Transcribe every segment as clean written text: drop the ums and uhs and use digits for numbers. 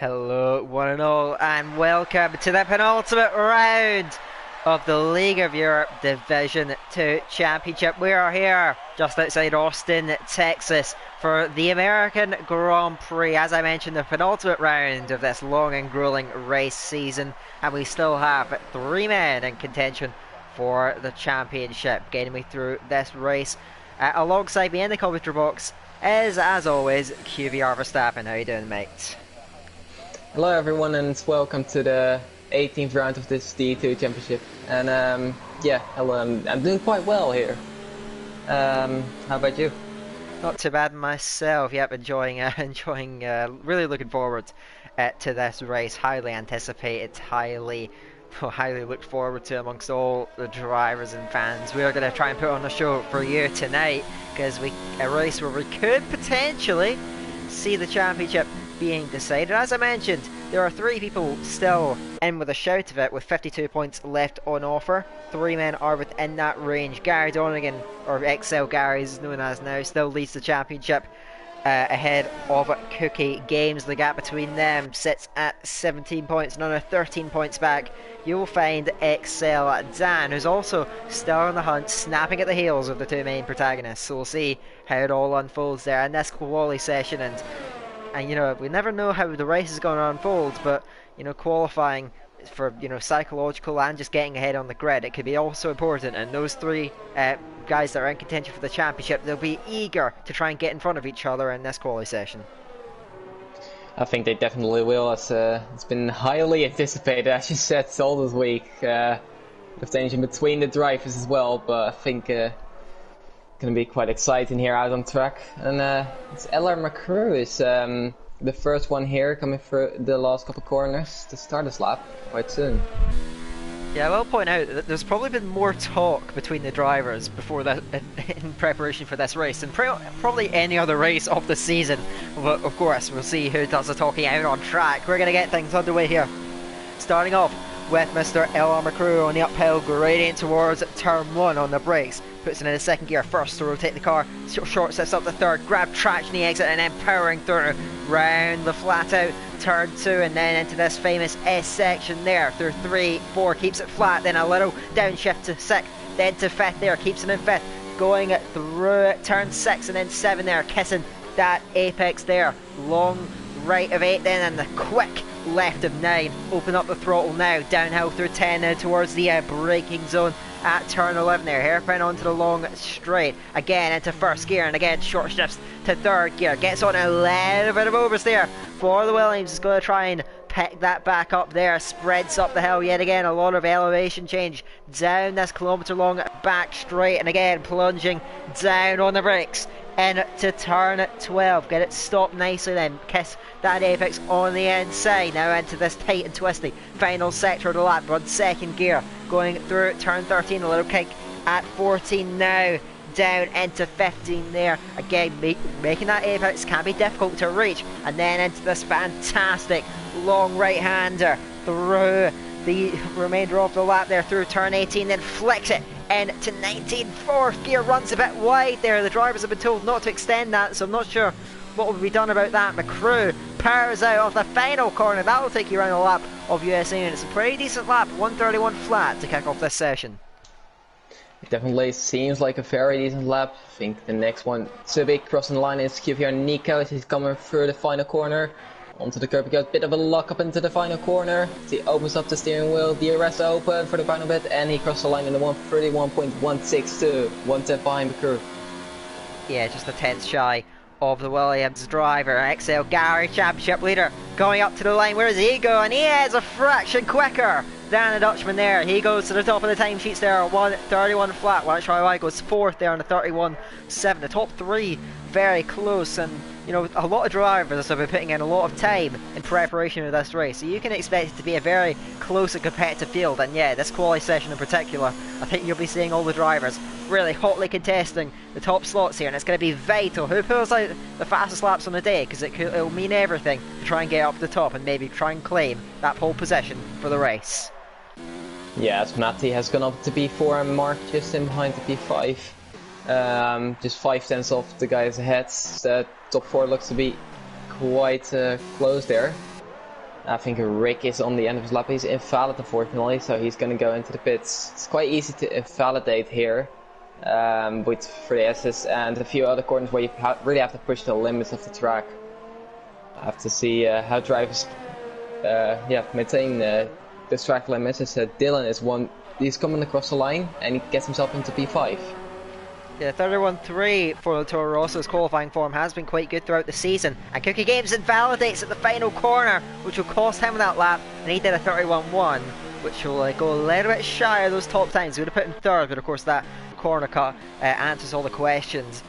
Hello, one and all, and welcome to the penultimate round of the League of Europe Division 2 Championship. We are here just outside Austin, Texas, for the American Grand Prix. As I mentioned, the penultimate round of this long and grueling race season, and we still have three men in contention for the championship. Getting me through this race, alongside me in the commentary box is, as always, QVR Verstappen. How you doing, mate? Hello everyone, and welcome to the 18th round of this D2 championship. And yeah, hello, I'm doing quite well here. How about you? Not too bad myself. Yep, enjoying, really looking forward to this race. Highly anticipated, highly looked forward to amongst all the drivers and fans. We are going to try and put on a show for you tonight, because a race where we could potentially see the championship being decided. As I mentioned, there are three people still in with a shout of it, with 52 points left on offer. Three men are within that range. Gary Donegan, or XL Gary as known as now, still leads the championship ahead of Cookie Games. The gap between them sits at 17 points, another 13 points back. You will find XL Dan, who's also still on the hunt, snapping at the heels of the two main protagonists. So we'll see how it all unfolds there in this quali session. And you know, we never know how the race is going to unfold, but you know, qualifying for, you know, psychological and just getting ahead on the grid, it could be also important. And those three guys that are in contention for the championship, they'll be eager to try and get in front of each other in this quali session. I think they definitely will, as it's been highly anticipated, as you said, all this week, with tension between the drivers as well. But I think going to be quite exciting here out on track. And it's LR McCrew is the first one here, coming through the last couple corners to start this lap quite soon. Yeah, I will point out that there's probably been more talk between the drivers before that, in preparation for this race, than probably any other race of the season. But of course, we'll see who does the talking out on track. We're going to get things underway here. Starting off with Mr. LR McCrew on the uphill gradient towards turn 1 on the brakes. Puts it in the second gear first to rotate the car. Short steps up the third, grab traction the exit, and then powering through round the flat out turn 2, and then into this famous S section there through 3, 4, keeps it flat, then a little downshift to 6th, then to 5th there, keeps it in 5th, going through turn 6 and then 7 there, kissing that apex there. Long right of 8 then, and the quick left of 9. Open up the throttle now, downhill through 10 now towards the braking zone at turn 11 there. Hairpin onto the long straight, again into first gear, and again short shifts to third gear. Gets on a little bit of oversteer for the Williams. Is going to try and pick that back up there. Spreads up the hill yet again. A lot of elevation change down this kilometre long back straight, and again plunging down on the brakes into turn 12. Get it stopped nicely then. Kiss that apex on the inside. Now into this tight and twisty final sector of the lap. Run second gear. Going through turn 13. A little kick at 14 now. Down into 15 there. Again, making that apex can be difficult to reach. And then into this fantastic long right-hander through the remainder of the lap there through turn 18. Then flicks it into 19. Fourth gear runs a bit wide there. The drivers have been told not to extend that, so I'm not sure what will be done about that. McCrew powers out of the final corner. That will take you around a lap of USA, and it's a pretty decent lap, 131 flat to kick off this session. It definitely seems like a very decent lap. I think the next one to be crossing the line is QVR Nico. He's coming through the final corner. Onto the curb, he got a bit of a lock up into the final corner. He opens up the steering wheel, the arrest open for the final bit, and he crossed the line in the 131.162, 1 tenth behind the crew. Yeah, just a tenth shy of the Williams driver. XL Gary, championship leader, going up to the line. Where does he go? And he is a fraction quicker than the Dutchman there. He goes to the top of the timesheets there, 131 flat. While Troy White goes 4th there on the 31.7. The top three very close, and you know, a lot of drivers have been putting in a lot of time in preparation of this race, so you can expect it to be a very close and competitive field. And yeah, this quali session in particular, I think you'll be seeing all the drivers really hotly contesting the top slots here, and it's going to be vital who pulls out the fastest laps on the day, because it'll mean everything to try and get up to the top and maybe try and claim that pole position for the race. Yeah, as Matti has gone up to P4 and Mark just in behind the P5. Just 5 tenths off the guys ahead. The top 4 looks to be quite close there. I think Rick is on the end of his lap. He's invalid, unfortunately, so he's going to go into the pits. It's quite easy to invalidate here with 3Ss and a few other corners where you really have to push the limits of the track. I have to see how drivers maintain the track limits. As Dylan is he's coming across the line and he gets himself into P5. Yeah, 31.3 for Toro Rosso's qualifying form has been quite good throughout the season. And Cookie Games invalidates at the final corner, which will cost him that lap. And he did a 31.1, which will go a little bit shy of those top times. He would have put him third, but of course that corner cut answers all the questions.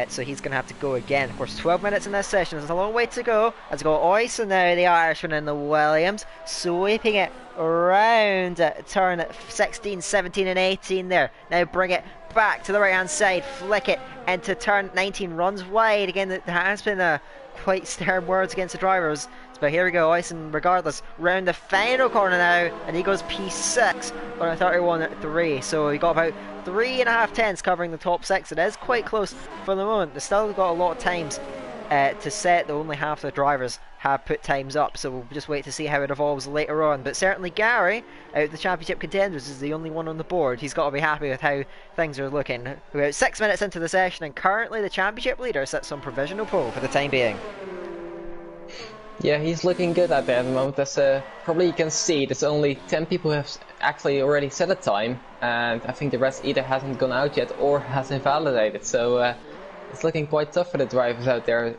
So he's going to have to go again. Of course, 12 minutes in this session. There's a long way to go. As we go Oyson now, the Irishman in the Williams, sweeping it around turn 16, 17 and 18 there. Now bring it back to the right hand side, flick it into turn 19, runs wide. Again, there has been quite stern words against the drivers. But here we go, Oyson regardless, round the final corner now, and he goes P6 on a 31.3. So he got about 3.5 tenths covering the top 6. It is quite close for the moment. They've still got a lot of times to set, though only half the drivers have put times up, so we'll just wait to see how it evolves later on. But certainly Gary, out of the championship contenders, is the only one on the board. He's got to be happy with how things are looking. We're about 6 minutes into the session, and currently the championship leader sits on provisional pole for the time being. Yeah, he's looking good at the moment. As probably you can see, there's only 10 people who have actually already set a time, and I think the rest either hasn't gone out yet or has invalidated. So it's looking quite tough for the drivers out there,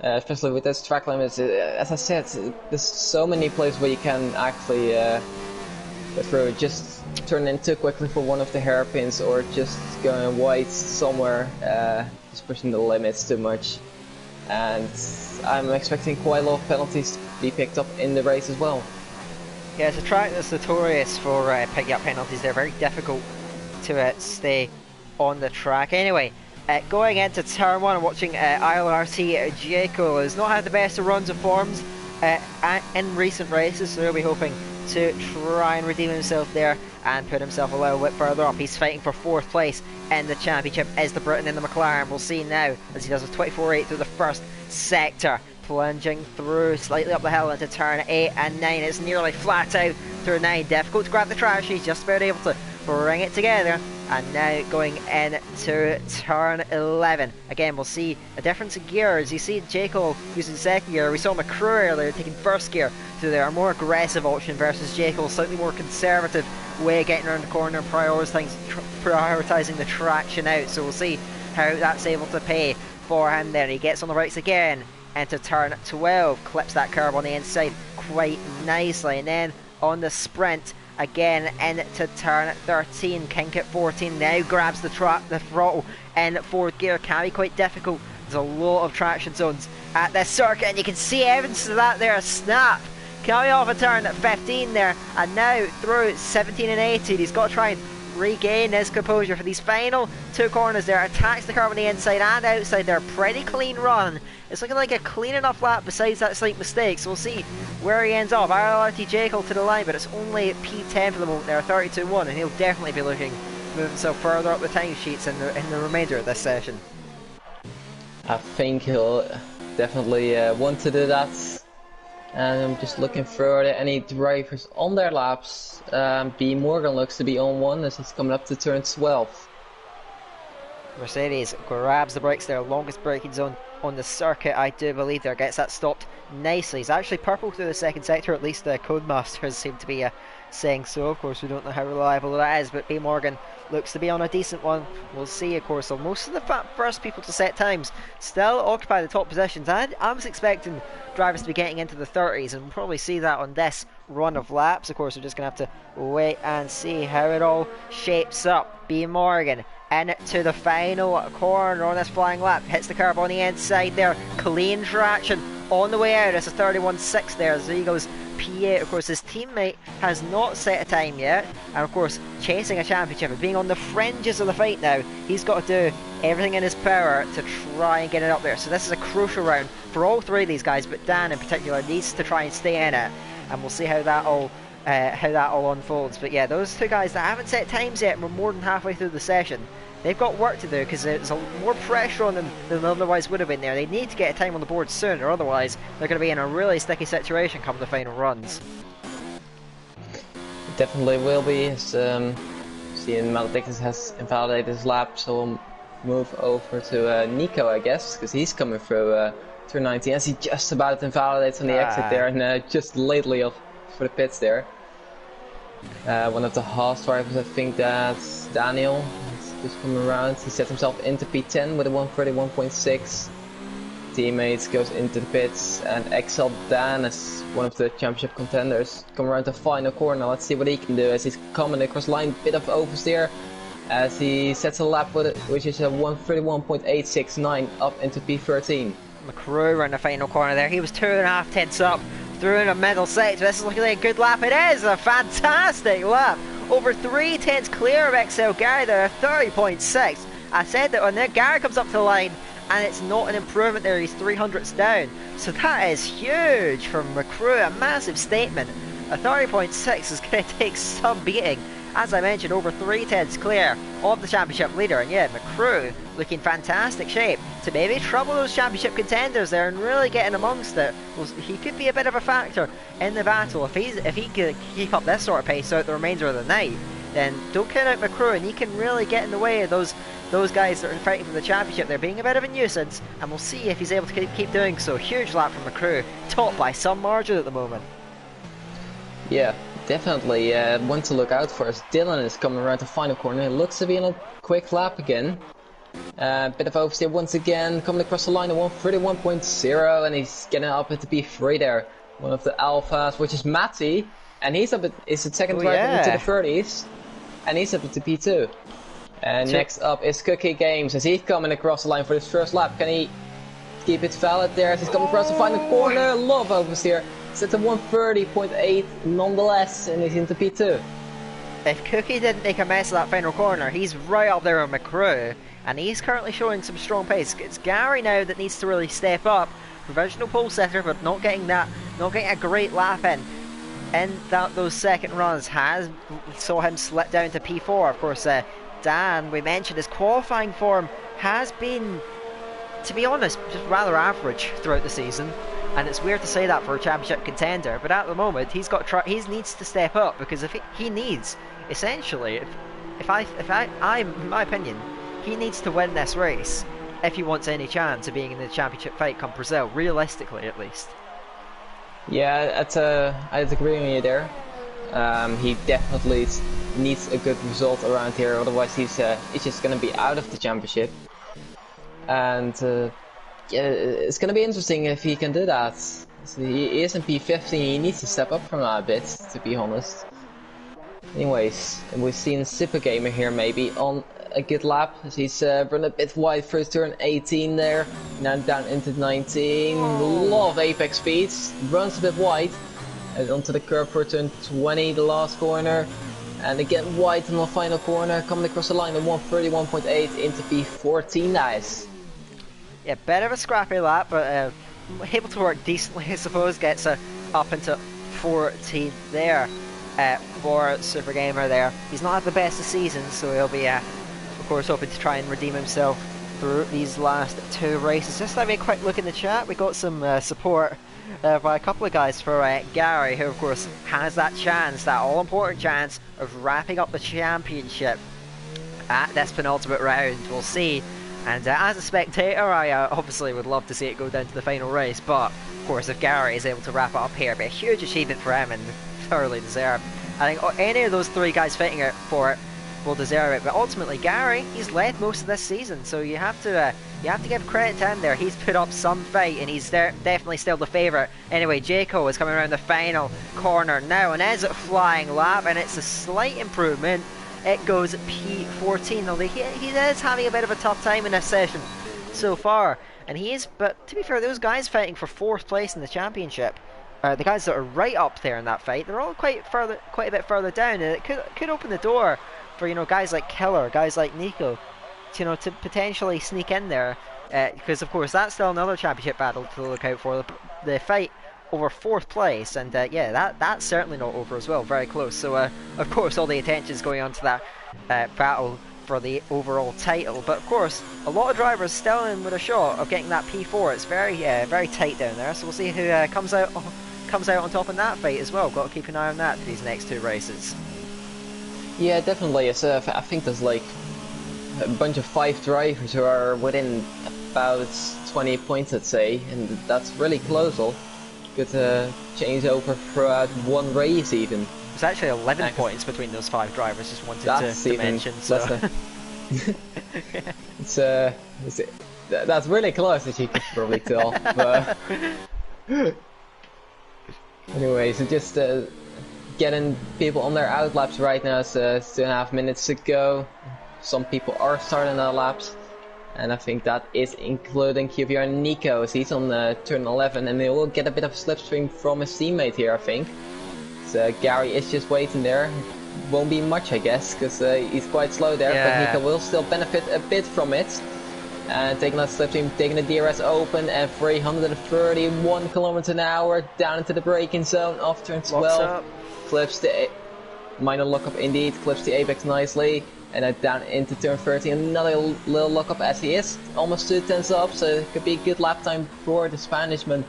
especially with those track limits. As I said, there's so many places where you can actually go through, just turn in too quickly for one of the hairpins, or just going wide somewhere, just pushing the limits too much. And I'm expecting quite a lot of penalties to be picked up in the race as well. Yeah, it's a track that's notorious for picking up penalties. They're very difficult to stay on the track. Anyway, going into turn 1 and watching ILRT Jaco has not had the best of runs of forms in recent races, so he'll be hoping to try and redeem himself there and put himself a little bit further up. He's fighting for 4th place in the championship as the Briton in the McLaren. We'll see now as he does a 24.8 through the first sector, plunging through slightly up the hill into turn 8 and 9. It's nearly flat out through 9. Difficult to grab the trash. He's just about able to bring it together. And now going into turn 11. Again, we'll see a difference in gears. You see Jekyll using second gear. We saw McCrew earlier taking first gear. So they're a more aggressive option versus Jekyll, slightly more conservative way of getting around the corner and prioritising the traction out. So we'll see how that's able to pay for him there. He gets on the rights again into turn 12. Clips that curve on the inside quite nicely. And then on the sprint, again into turn 13, kink at 14, now grabs the throttle in 4th gear. Can be quite difficult. There's a lot of traction zones at this circuit, and you can see evidence of that there. A snap coming off a turn at 15 there, and now through 17 and 18. He's got to try and regain his composure for these final 2 corners there. Attacks the curve on the inside and outside there. Pretty clean run. It's looking like a clean enough lap besides that slight mistake, so we'll see where he ends up. ILRT Jekyll to the line, but it's only P10 for the moment there, 32.1, and he'll definitely be looking to move himself further up the timesheets in the remainder of this session. I think he'll definitely want to do that. And I'm just looking for any drivers on their laps. B. Morgan looks to be on one as he's coming up to turn 12. Mercedes grabs the brakes there, longest braking zone on the circuit, I do believe there, gets that stopped nicely. He's actually purple through the second sector, at least the Codemasters seem to be saying so. Of course, we don't know how reliable that is, but B. Morgan looks to be on a decent one. We'll see, of course. So most of the first people to set times still occupy the top positions. I was expecting drivers to be getting into the 30s, and we'll probably see that on this run of laps. Of course, we're just going to have to wait and see how it all shapes up. B. Morgan into the final corner on this flying lap, hits the curb on the inside there, clean traction on the way out. It's a 31.6 there, so he goes P8. Of course, his teammate has not set a time yet, and of course, chasing a championship and being on the fringes of the fight now, he's got to do everything in his power to try and get it up there. So this is a crucial round for all 3 of these guys, but Dan in particular needs to try and stay in it, and we'll see how that all unfolds. But yeah, those 2 guys that haven't set times yet, we're more than halfway through the session. they've got work to do because there's more pressure on them than otherwise would have been there. They need to get a time on the board soon, or otherwise they're going to be in a really sticky situation come the final runs. Definitely will be. As, seeing Maledictus has invalidated his lap, so we'll move over to Nico, I guess, because he's coming through turn 19 as he just about invalidates on the exit there, and just lately off for the pits there. One of the Haas drivers, I think that's Daniel, just coming around. He set himself into P10 with a 131.6. Teammates goes into the pits, and XL Dan is one of the championship contenders. Come around the final corner. Let's see what he can do as he's coming across the line. Bit of oversteer as he sets a lap with it, which is a 131.869 up into P13. McCrew around the final corner there. He was 2.5 tenths up through in a middle sector. This is looking like a good lap. It is a fantastic lap. Over 3 tenths clear of XL Gary there, a 30.6. I said that when Gary comes up to the line, and it's not an improvement there, he's 300ths down. So that is huge from McCrew, a massive statement. A 30.6 is going to take some beating. As I mentioned, over 3 tenths clear of the championship leader. And yeah, McCrew looking fantastic shape to maybe trouble those championship contenders there and really getting amongst it. Well, he could be a bit of a factor in the battle. If he could keep up this sort of pace out the remainder of the night, then don't count out McCrew, and he can really get in the way of those guys that are fighting for the championship. They're being a bit of a nuisance, and we'll see if he's able to keep doing so. Huge lap from McCrew, top by some margin at the moment. Yeah, definitely one to look out for as Dylan is coming around the final corner. It looks to be in a quick lap again. Bit of oversteer once again, coming across the line at 131.0, and he's getting up at the P3 there. One of the alphas, which is Matty, and he's up at, it's the second driver into the 30s, and he's up at the P2. And next up is Cookie Games as he's coming across the line for his first lap. Can he keep it valid there as he's coming across the final corner? Love oversteer. It's a 130.8 nonetheless, and he's into P2. If Cookie didn't make a mess of that final corner, he's right up there with McCrew, and he's currently showing some strong pace. It's Gary now that needs to really step up. Provisional pole setter, but not getting a great lap in. And those second runs saw him slip down to P4. Of course, Dan, we mentioned his qualifying form has been, to be honest, just rather average throughout the season, and it's weird to say that for a championship contender. But at the moment, he needs to step up, because if he needs, essentially, in my opinion, he needs to win this race if he wants any chance of being in the championship fight come Brazil, realistically at least. Yeah, I'd agree with you there. He definitely needs a good result around here, otherwise he's just going to be out of the championship. And yeah, it's going to be interesting if he can do that. So he is in P15, he needs to step up from that a bit, to be honest. Anyways, we've seen Super Gamer here maybe on a good lap, as he's run a bit wide first turn 18 there, now down into 19. Love apex speeds, runs a bit wide, and onto the curve for turn 20, the last corner, and again wide in the final corner, coming across the line at 131.8 into P14. Nice. Yeah, bit of a scrappy lap, but able to work decently, I suppose. Gets up into 14 there for Super Gamer there. He's not had the best of seasons, so he'll be of course hoping to try and redeem himself through these last 2 races. Just let me a quick look in the chat. We got some support by a couple of guys for Gary, who of course has that chance, that all-important chance of wrapping up the championship at this penultimate round. We'll see. And as a spectator, I obviously would love to see it go down to the final race, but of course if Gary is able to wrap it up here, it'd be a huge achievement for him and thoroughly deserved. I think any of those 3 guys fighting it for it will deserve it, but ultimately Gary, he's led most of this season, so you have to give credit to him there. He's put up some fight, and he's definitely still the favourite. Anyway, Jaco is coming around the final corner now, and is a flying lap, and it's a slight improvement. It goes P14, although he is having a bit of a tough time in this session so far, and he is. But to be fair, those guys fighting for 4th place in the championship, the guys that are right up there in that fight, they're all quite a bit further down, and it could open the door for guys like Killer, guys like Nico, to potentially sneak in there, because of course that's still another championship battle to look out for. The fight over 4th place, and yeah, that's certainly not over as well. Very close. So of course all the attention is going on to that battle for the overall title. But of course, a lot of drivers still in with a shot of getting that P4. It's very tight down there, so we'll see who comes out on top in that fight as well. Got to keep an eye on that for these next 2 races. Yeah, definitely. It's, I think there's like a bunch of 5 drivers who are within about 20 points, I'd say, and that's really close. Could change over throughout one race even. There's actually 11 points between those 5 drivers. Just wanted to mention. So. That's really close, as you can probably tell. But anyway, so just getting people on their out laps right now. It's 2.5 minutes to go. Some people are starting their laps, and I think that is including QVR and Nico, as he's on turn 11, and they will get a bit of a slipstream from his teammate here, I think. So Gary is just waiting there. Won't be much, I guess, because he's quite slow there, but Nico will still benefit a bit from it. And taking that slipstream, taking the DRS open at 331 kilometers an hour down into the braking zone off turn 12. Clips the minor lockup indeed, clips the apex nicely, and then down into turn 13, another little lockup as he is almost 2/10 up, so it could be a good lap time for the Spanishman.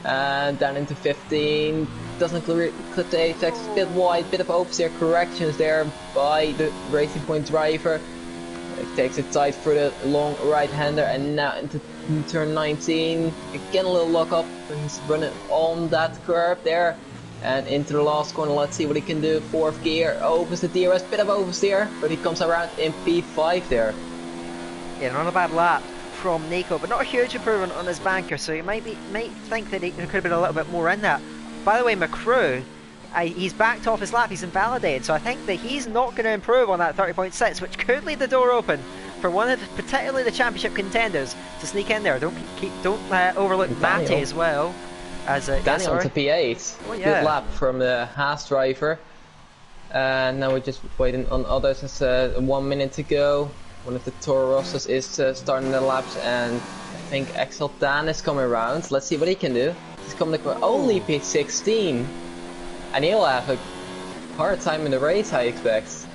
And down into 15, doesn't clip the apex, a bit wide, bit of oversteer corrections there by the Racing Point driver. It takes it tight through the long right-hander, and now into turn 19, again a little lockup, he's running on that curve there. And into the last corner, let's see what he can do. 4th gear, opens the DRS, bit of oversteer, but he comes around in P5 there. Yeah, not a bad lap from Nico, but not a huge improvement on his banker, so you might think that there could have been a little bit more in that. By the way, McCrew, he's backed off his lap, he's invalidated, so I think that he's not going to improve on that 30.6, which could leave the door open for one of particularly the championship contenders to sneak in there. Don't overlook Matty as well. Daniel onto P8. Oh, yeah. Good lap from the Haas driver. And now we're just waiting on others. It's 1 minute to go. One of the Toro Rossos is starting the laps, and I think Axel Dan is coming around. Let's see what he can do. He's coming for only P16, and he'll have a hard time in the race, I expect.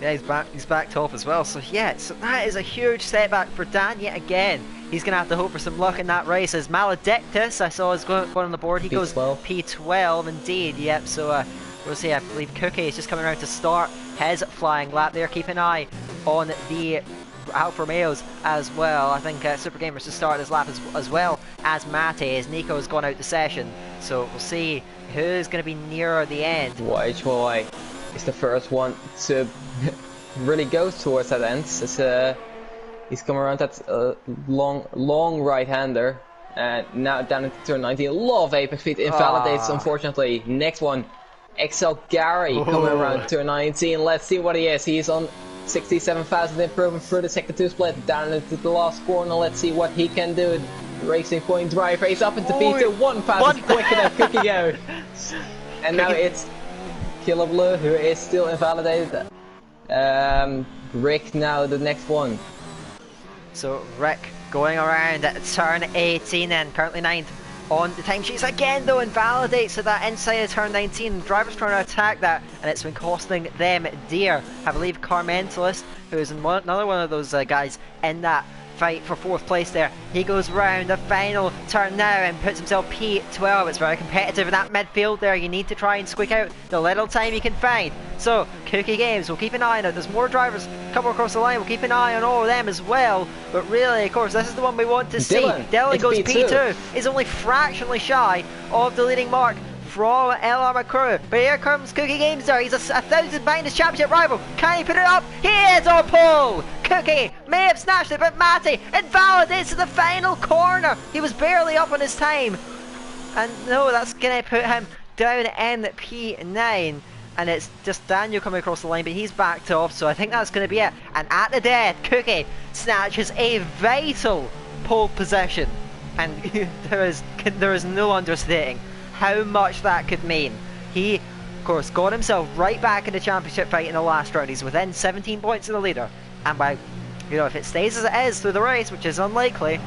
Yeah, he's backed off as well. So yeah, so that is a huge setback for Dan yet again. He's going to have to hope for some luck in that race, as Maledictus, I saw, is going on the board. He goes P12 indeed, yep. So we'll see, I believe Cookie is just coming around to start his flying lap there. Keep an eye on the Alfa Romeos as well. I think Super Gamers to start his lap as well as Matty, as Nico has gone out the session. So we'll see who's going to be nearer the end. YHY is the first one to really go towards that end. It's, he's coming around that long right-hander, and now down into turn 19. A lot of apex speed invalidates, unfortunately. Next one, XL Gary coming around turn 19. Let's see what he is. He's on 67,000 improvement through the sector 2 split, down into the last corner. Let's see what he can do. Racing Point driver, he's up into P2, 1,000 quicker than Cookie out. And now it's Killer Blue who is still invalidated. Rick now the next one. So Rick going around at turn 18 and currently 9th on the timesheets again, though invalidates to that inside of turn 19. Drivers trying to attack that, and it's been costing them dear. I believe Carmentalist, who is another one of those guys in that fight for 4th place there, he goes round the final turn now and puts himself P12. It's very competitive in that midfield there. You need to try and squeak out the little time you can find. So Cookie Games, we'll keep an eye on it. There's more drivers coming across the line, we'll keep an eye on all of them as well. But really, of course, this is the one we want to see. Dylan goes P2. He's only fractionally shy of the leading mark from LR McCrew. But here comes Cookie Games there. He's a 1,000 behind his championship rival. Can he put it up? He is on pole! Cookie may have snatched it, but Matty invalidates to the final corner. He was barely up on his time. And no, that's going to put him down in P9. And it's just Daniel coming across the line, but he's backed off, so I think that's going to be it. And at the death, Cookie snatches a vital pole position. And there is no understating how much that could mean. He, of course, got himself right back in the championship fight in the last round. He's within 17 points of the leader. And by, if it stays as it is through the race, which is unlikely,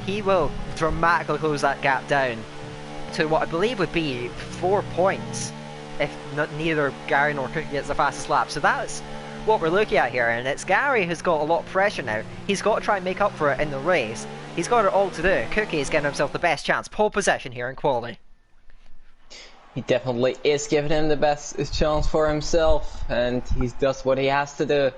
he will dramatically close that gap down to what I believe would be 4 points if neither Gary nor Cookie gets the fastest lap. So that's what we're looking at here, and it's Gary who's got a lot of pressure now. He's got to try and make up for it in the race. He's got it all to do. Cookie is getting himself the best chance. Pole position here in quality. He definitely is giving him the best chance for himself, and he does what he has to do.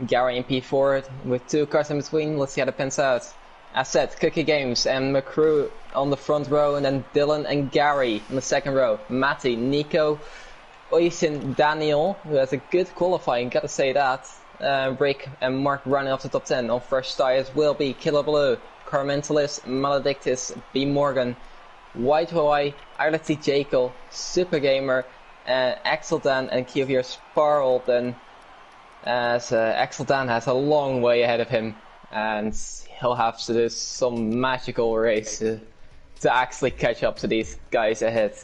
Gary in P4 with 2 cars in between. Let's see how that pans out. As said, Cookie Games and McCrew on the front row, and then Dylan and Gary on the second row. Matty, Nico, Oisin, Daniel, who has a good qualifying, gotta say that. Rick and Mark running off the top 10. On fresh tires will be Killer Blue, Carmentalist, Maledictus, B Morgan, White Hawaii, Irleti Jekyll, Super Gamer, Axel Dan, and Kievier Sparlton. As Axel Dan has a long way ahead of him, and he'll have to do some magical race to actually catch up to these guys ahead.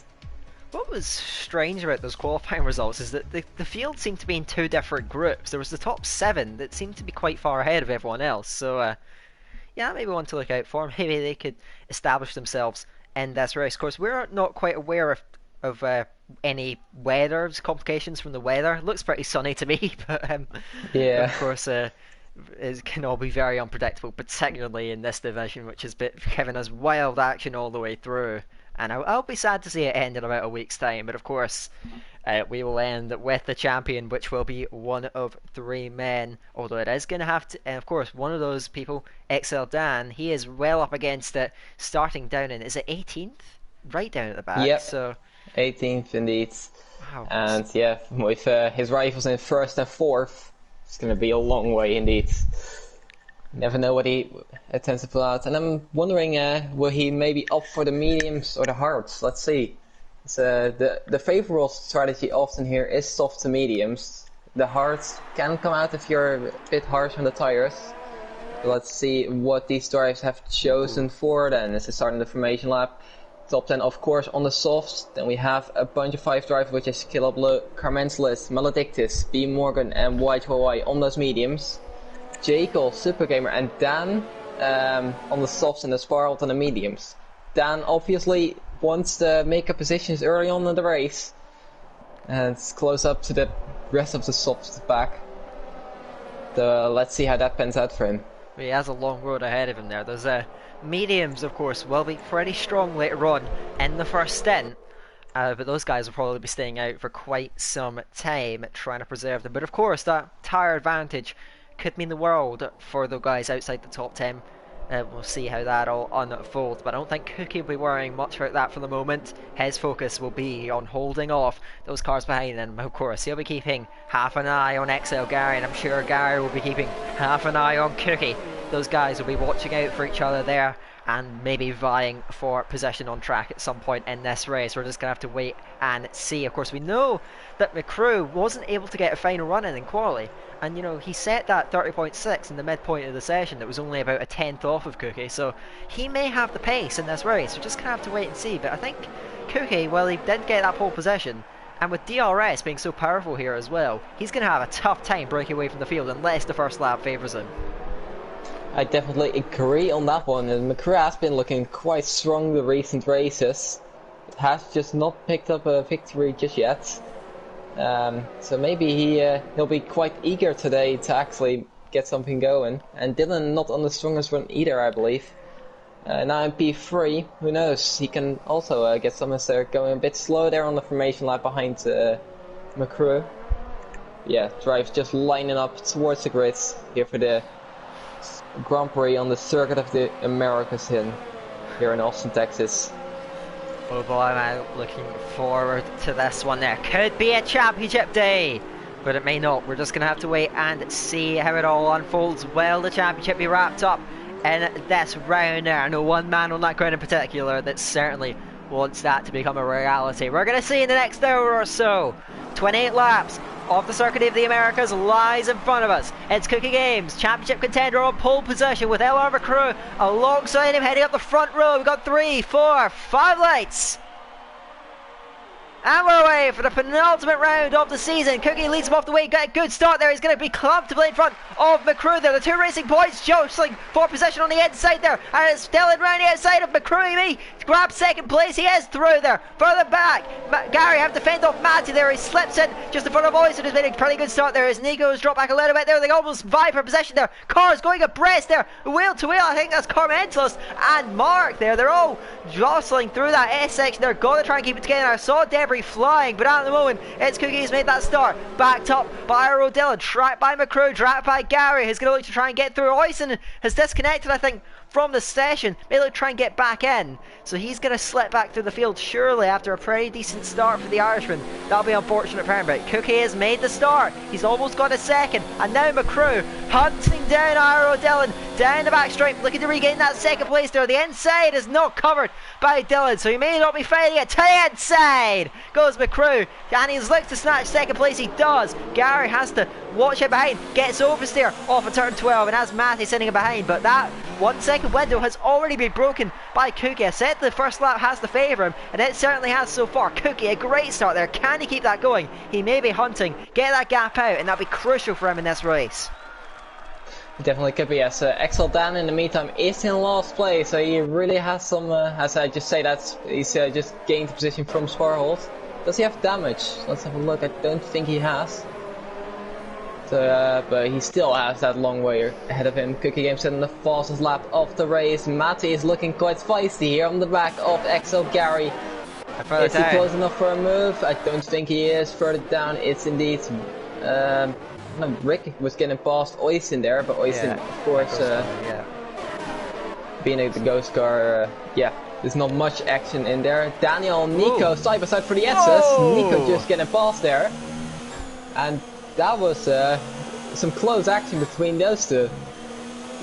What was strange about those qualifying results is that the field seemed to be in 2 different groups. There was the top 7 that seemed to be quite far ahead of everyone else, so yeah, maybe one to look out for. Maybe they could establish themselves in this race. Of course, we're not quite aware of any weather complications from the weather. It looks pretty sunny to me, but yeah, of course it can all be very unpredictable, particularly in this division, which has been giving us wild action all the way through. And I'll be sad to see it end in about a week's time, but of course we will end with the champion, which will be one of 3 men, although it is going to have to, and of course one of those people, XL Dan, he is well up against it, starting down in, is it 18th? Right down at the back. Yep. So 18th indeed. Wow. And yeah, with his rivals in 1st and 4th, it's going to be a long way indeed. Never know what he intends to pull out. And I'm wondering, will he maybe opt for the mediums or the hards? Let's see. So the favorable strategy often here is soft to mediums. The hards can come out if you're a bit harsh on the tires. But let's see what these drivers have chosen for then. This is starting the formation lap. Top 10 of course on the softs. Then we have a bunch of 5 drivers, which is Killer Blue, Carmentalist, Maledictus, B Morgan and White Hawaii on those mediums. Jekyll, Super Gamer and Dan on the softs and the Sparled on the mediums. Dan obviously wants to make up positions early on in the race, and it's close up to the rest of the softs back. So let's see how that pans out for him. He has a long road ahead of him there. There's mediums, of course, will be pretty strong later on in the first stint. But those guys will probably be staying out for quite some time, trying to preserve them. But of course, that tyre advantage could mean the world for the guys outside the top 10. We'll see how that all unfolds, but I don't think Cookie will be worrying much about that for the moment. His focus will be on holding off those cars behind him. Of course, he'll be keeping half an eye on XL Gary, and I'm sure Gary will be keeping half an eye on Cookie. Those guys will be watching out for each other there, and maybe vying for position on track at some point in this race. We're just going to have to wait and see. Of course, we know that McCrew wasn't able to get a final run in quali, and you know, he set that 30.6 in the midpoint of the session. That was only about a tenth off of Cookie, so he may have the pace in this race. We're just going to have to wait and see. But I think Cookie, well, he did get that pole position, and with DRS being so powerful here as well, he's going to have a tough time breaking away from the field unless the first lap favours him. I definitely agree on that one, and McCrew has been looking quite strong the recent races. It has just not picked up a victory just yet. So maybe he'll be quite eager today to actually get something going. And Dylan not on the strongest run either, I believe. Now in P3, who knows, he can also get some as they're going a bit slow there on the formation lap behind McCrew. Yeah, drives just lining up towards the grid here for the Grand Prix on the Circuit of the Americas here in Austin, Texas. Oh boy, am I looking forward to this one there. Could be a championship day, but it may not. We're just going to have to wait and see how it all unfolds. Will the championship be wrapped up in this round there? I know one man on that ground in particular that certainly wants that to become a reality. We're going to see in the next hour or so. 28 laps of the Circuit of the Americas lies in front of us. It's Cookie Games, championship contender on pole position with LR McCrew alongside him heading up the front row. We've got 3, 4, 5 lights. And we're away for the penultimate round of the season. Cookie leads him off the way, got a good start there. He's going to be comfortably in front of McCrew there. The two racing points jostling for position on the inside there. And it's Dylan round the outside of McCrew. He grabs second place. He is through there. Further back, Gary have to fend off Matty there. He slips in just in front of Oyster, who's made a pretty good start there. As Nico's dropped back a little bit there. They almost vie for possession there. Cars going abreast there. Wheel to wheel. I think that's Carmentos and Mark there. They're all jostling through that S section. They're going to try and keep it together. I saw Debris flying, but at the moment it's Cookie who's made that start, backed up by Rodilla, tracked by McCrew, tracked by Gary, who's going to look to try and get through. Oyson has disconnected, I think, from the session. May look to try and get back in, so he's going to slip back through the field surely after a pretty decent start for the Irishman. That'll be unfortunate for him, but Cookie has made the start. He's almost got a second, and now McCrew hunting down Iro Dillon down the back straight, looking to regain that second place there. The inside is not covered by Dillon, so he may not be fighting it. To the inside goes McCrew, and he's looked to snatch second place. He does. Gary has to watch it behind, gets oversteer off of turn 12, and has Matty sitting behind, but that 1 second window has already been broken by Cookie. I said the first lap has to favour him, and it certainly has so far. Cookie, a great start there. Can he keep that going? He may be hunting, get that gap out, and that'll be crucial for him in this race. Definitely could be, as Axel Dan in the meantime is in last place, so he really has some, as I just say, that he's just gained the position from Sparhold. Does he have damage? Let's have a look. I don't think he has. So, but he still has that long way ahead of him. Cookie Games in the fastest lap of the race. Matty is looking quite feisty here on the back of Axel Gary. Is he close enough for a move? I don't think he is. Further down, it's indeed Rick was getting past Oysen there, but Oysen, of course, being the ghost car, there's not much action in there. Daniel and Nico side by side for the S's. Nico just getting past there, and that was some close action between those two.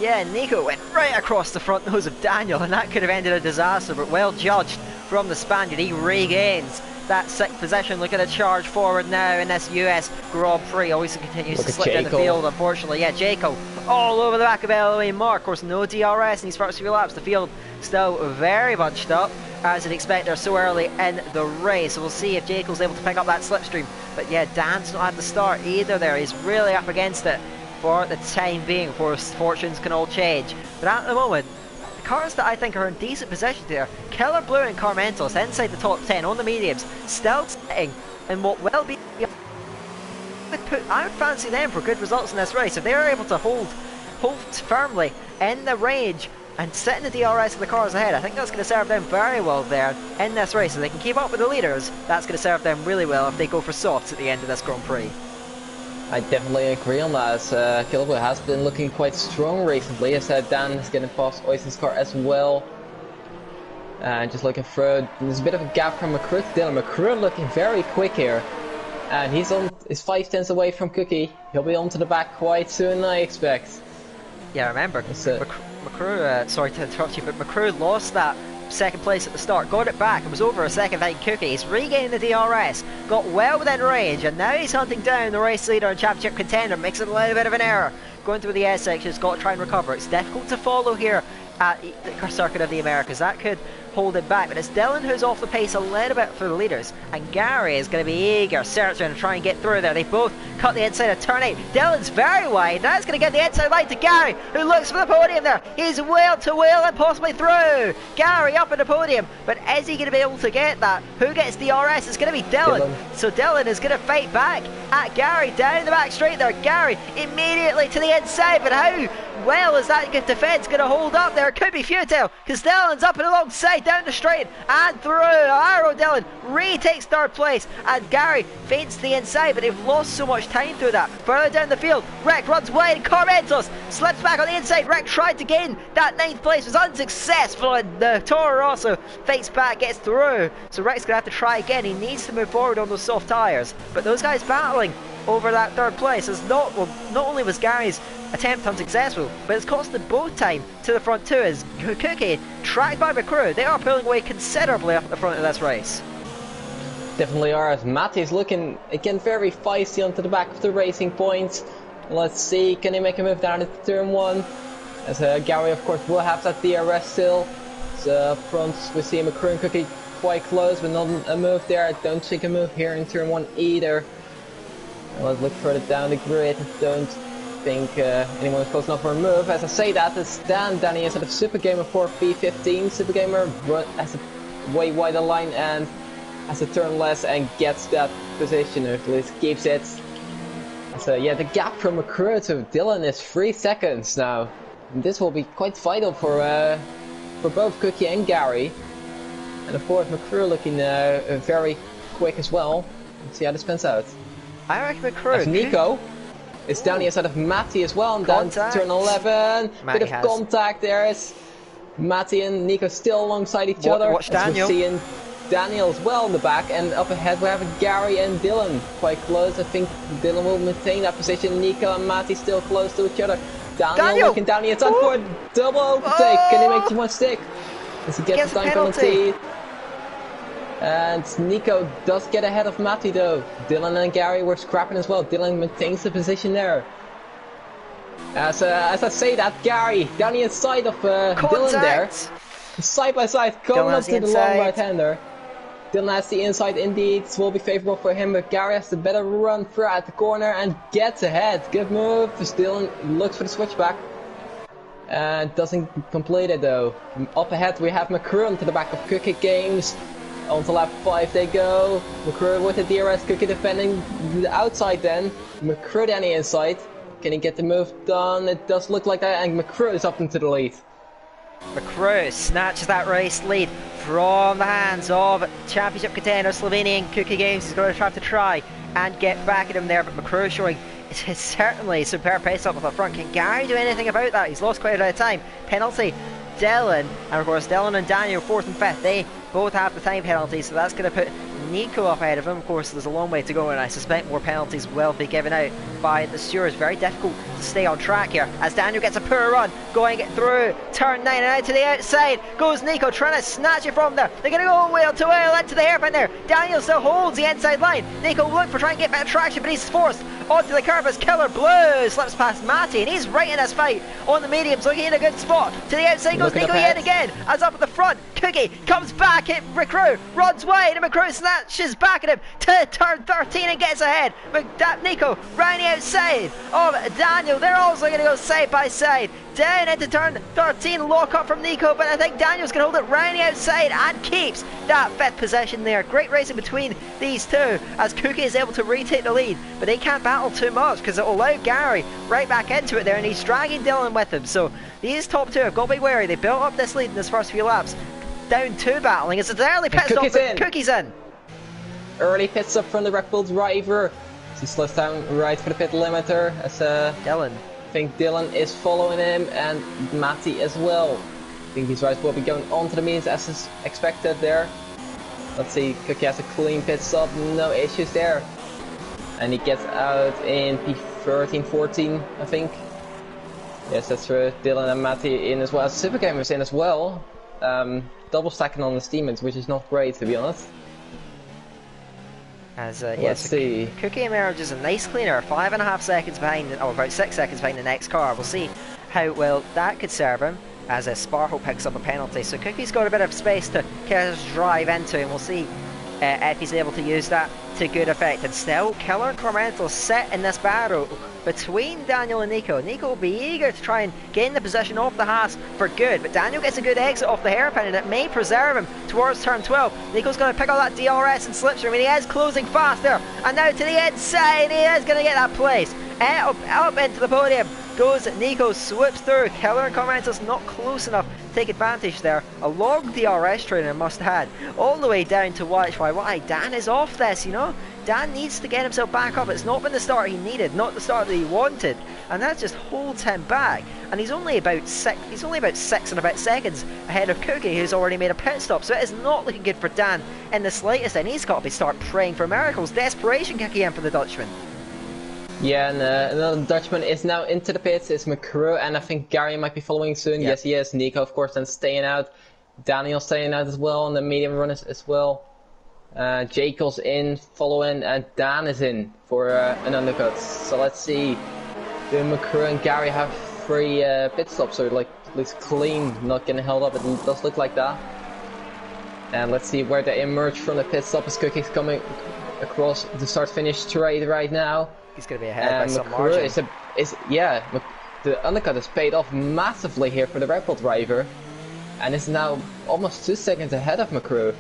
Yeah, Nico went right across the front nose of Daniel, and that could have ended a disaster, but well judged from the Spaniard. He regains that sixth position. Look at a charge forward now in this US Grand Prix. Always continues to slip down the field, unfortunately. Yeah, Jaco all over the back of LOE Mark. Of course, no DRS in these first few laps. The field still very bunched up, as you'd expect. They're so early in the race, so we'll see if Jaco's able to pick up that slipstream. But yeah, Dan's not at the start either there. He's really up against it for the time being. Of course, fortunes can all change, but at the moment, the cars that I think are in decent position there, Killer Blue and Carmentos inside the top 10 on the mediums, still sitting in what will be... I would fancy them for good results in this race. If they're able to hold firmly in the range and sit in the DRS of the cars ahead, I think that's going to serve them very well there in this race. If they can keep up with the leaders, that's going to serve them really well if they go for softs at the end of this Grand Prix. I definitely agree on that, as Killer Blue has been looking quite strong recently, as Dan is getting past Oysen's car as well. And just looking through, there's a bit of a gap from McCrew to Dylan. McCrew looking very quick here, and he's 5 tenths away from Cookie. He'll be onto the back quite soon, I expect. Yeah, remember, McCrew, sorry to interrupt you, but McCrew lost that second place at the start, got it back, and was over a second behind Cookie. He's regaining the DRS, got well within range, and now he's hunting down the race leader and championship contender. Makes it a little bit of an error going through the S section. He's got to try and recover. It's difficult to follow here at the Circuit of the Americas. That could hold it back, but it's Dylan who's off the pace a little bit for the leaders, and Gary is going to be eager, searching to try and get through there. They both cut the inside of turn 8. Dylan's very wide. That's going to get the inside line to Gary, who looks for the podium there. He's wheel to wheel and possibly through. Gary up in the podium, but is he going to be able to get that? Who gets DRS? It's going to be Dylan. So Dylan is going to fight back at Gary down the back straight there. Gary immediately to the inside, but how well is that defence going to hold up there? It could be futile, because Dylan's up and alongside down the straight and through. Iro Dylan retakes third place, and Gary feints to the inside, but they've lost so much time through that. Further down the field, Rick runs wide, and Carmentos slips back on the inside. Rick tried to gain that 9th place, was unsuccessful, and the Toro Rosso fights back, gets through. So Rick's going to have to try again. He needs to move forward on those soft tyres, but those guys battling over that third place is not only was Gary's attempt unsuccessful, but it's costed both time to the front too, as Cookie, tracked by McCrew, they are pulling away considerably up at the front of this race. Definitely are, as Matty's looking again very feisty onto the back of the racing point. Let's see, can he make a move down into turn 1? As Gary of course will have that DRS still. So front we see McCrew and Cookie quite close, but not a move there. I don't think a move here in turn 1 either. Let's look further down the grid. I don't think anyone is close enough for a move. As I say that, it's Danny instead of Super Gamer for P15. Super Gamer has a way wider line and has a turn less and gets that position, or at least keeps it. So yeah, the gap from McCrew to Dylan is 3 seconds now. And this will be quite vital for both Cookie and Gary. And of course McCrew looking very quick as well. Let's see how this pans out. I reckon McCrew. As Nico is down the outside of Matty as well, and down to turn 11. Bit of contact there is Matty and Nico still alongside each other. Watch Daniel. We're seeing Daniel as well in the back, and up ahead we have Gary and Dylan quite close. I think Dylan will maintain that position. Nico and Matty still close to each other. Daniel looking down the inside for a double overtake. Can he make too much stick? Does he get the time penalty? And Nico does get ahead of Matty though. Dylan and Gary were scrapping as well. Dylan maintains the position there. As I say that, Gary down the inside of Dylan there. Side by side, coming up to the long right-hander. Dylan has the inside indeed. This will be favorable for him, but Gary has the better run through at the corner and gets ahead. Good move. Dylan looks for the switchback. And doesn't complete it though. Up ahead we have McCrew to the back of Cookie Games. Onto lap 5 they go. McCrew with the DRS, Cookie defending the outside then. McCrew down the inside. Can he get the move done? It does look like that, and McCrew is up into the lead. McCrew snatches that race lead from the hands of championship contender Slovenian Cookie Games. He's going to have to try and get back at him there, but McCrew showing it's certainly superb pace up with the front. Can Gary do anything about that? He's lost quite a bit of time. Penalty, Dylan, and of course Dylan and Daniel 4th and 5th. They both have the time penalty, so that's going to put Nico up ahead of him. Of course, there's a long way to go, and I suspect more penalties will be given out by the stewards. Very difficult to stay on track here as Daniel gets a poor run, going through turn 9 and out to the outside goes Nico, trying to snatch it from there. They're going to go wheel to wheel into the hairpin there. Daniel still holds the inside line. Nico look for trying to get better traction, but he's forced onto the curve as Killer Blue slips past Matty, and he's right in this fight on the mediums, looking in a good spot. To the outside goes Nico yet again, as up at the front, Cookie comes back at McCrew, runs wide, and McCrew snatches back at him to turn 13 and gets ahead. Nico round the outside of Daniel. They're also going to go side by side down into turn 13, lock up from Nico, but I think Daniel's going to hold it round the outside and keeps that 5th position there. Great racing between these two as Cookie is able to retake the lead, but they can't battle too much because it will allow Gary right back into it there, and he's dragging Dylan with him. So these top two have got to be wary. They built up this lead in this first few laps. Down 2 battling as it's early pit stop, but Cookie's in. Early pit stop from the Red Bull driver. He slows down right for the pit limiter as Dylan. I think Dylan is following him, and Matty as well. I think these riders will be going onto the mediums as is expected there. Let's see, Cookie has a clean pit stop, no issues there. And he gets out in P13, 14, I think. Yes, that's true. Dylan and Matty in as well. Super Gamers in as well. Double stacking on the teammates, which is not great to be honest. As let's see. Cookie emerges a nice cleaner, 5.5 seconds behind, or about 6 seconds behind the next car. We'll see how well that could serve him as Sparkle picks up a penalty. So Cookie's got a bit of space to kind of drive into, and we'll see if he's able to use that to good effect. And still, Killer Cormental set in this battle between Daniel and Nico. Nico will be eager to try and gain the position off the Haas for good, but Daniel gets a good exit off the hairpin, and it may preserve him towards turn 12. Nico's going to pick up that DRS and slipstream, and he is closing fast there. And now to the inside, he is going to get that place. Up into the podium goes Nico, swoops through. Killer and Cormental's not close enough to take advantage there. A long DRS training must have had, all the way down to watch why Dan is off this, you know. Dan needs to get himself back up. It's not been the start he needed, not the start that he wanted, and that just holds him back. And he's only about 6 and a bit seconds ahead of Cookie, who's already made a pit stop. So it is not looking good for Dan in the slightest, and he's got to start praying for miracles. Desperation kicking in for the Dutchman. Yeah, and another Dutchman is now into the pits. It's McCrew, and I think Gary might be following soon. Yep. Yes, he is. Nico, of course, then staying out. Daniel staying out as well, and the medium runners as well. Jacob's in, following, and Dan is in for an undercut. So let's see. Do McCrew and Gary have 3 pit stops, or like at least clean, not getting held up? It does look like that. And let's see where they emerge from the pit stop as Cookie's coming across the start-finish straight right now. He's going to be ahead by some margin. The undercut has paid off massively here for the Red Bull driver, and is now almost 2 seconds ahead of McCrew.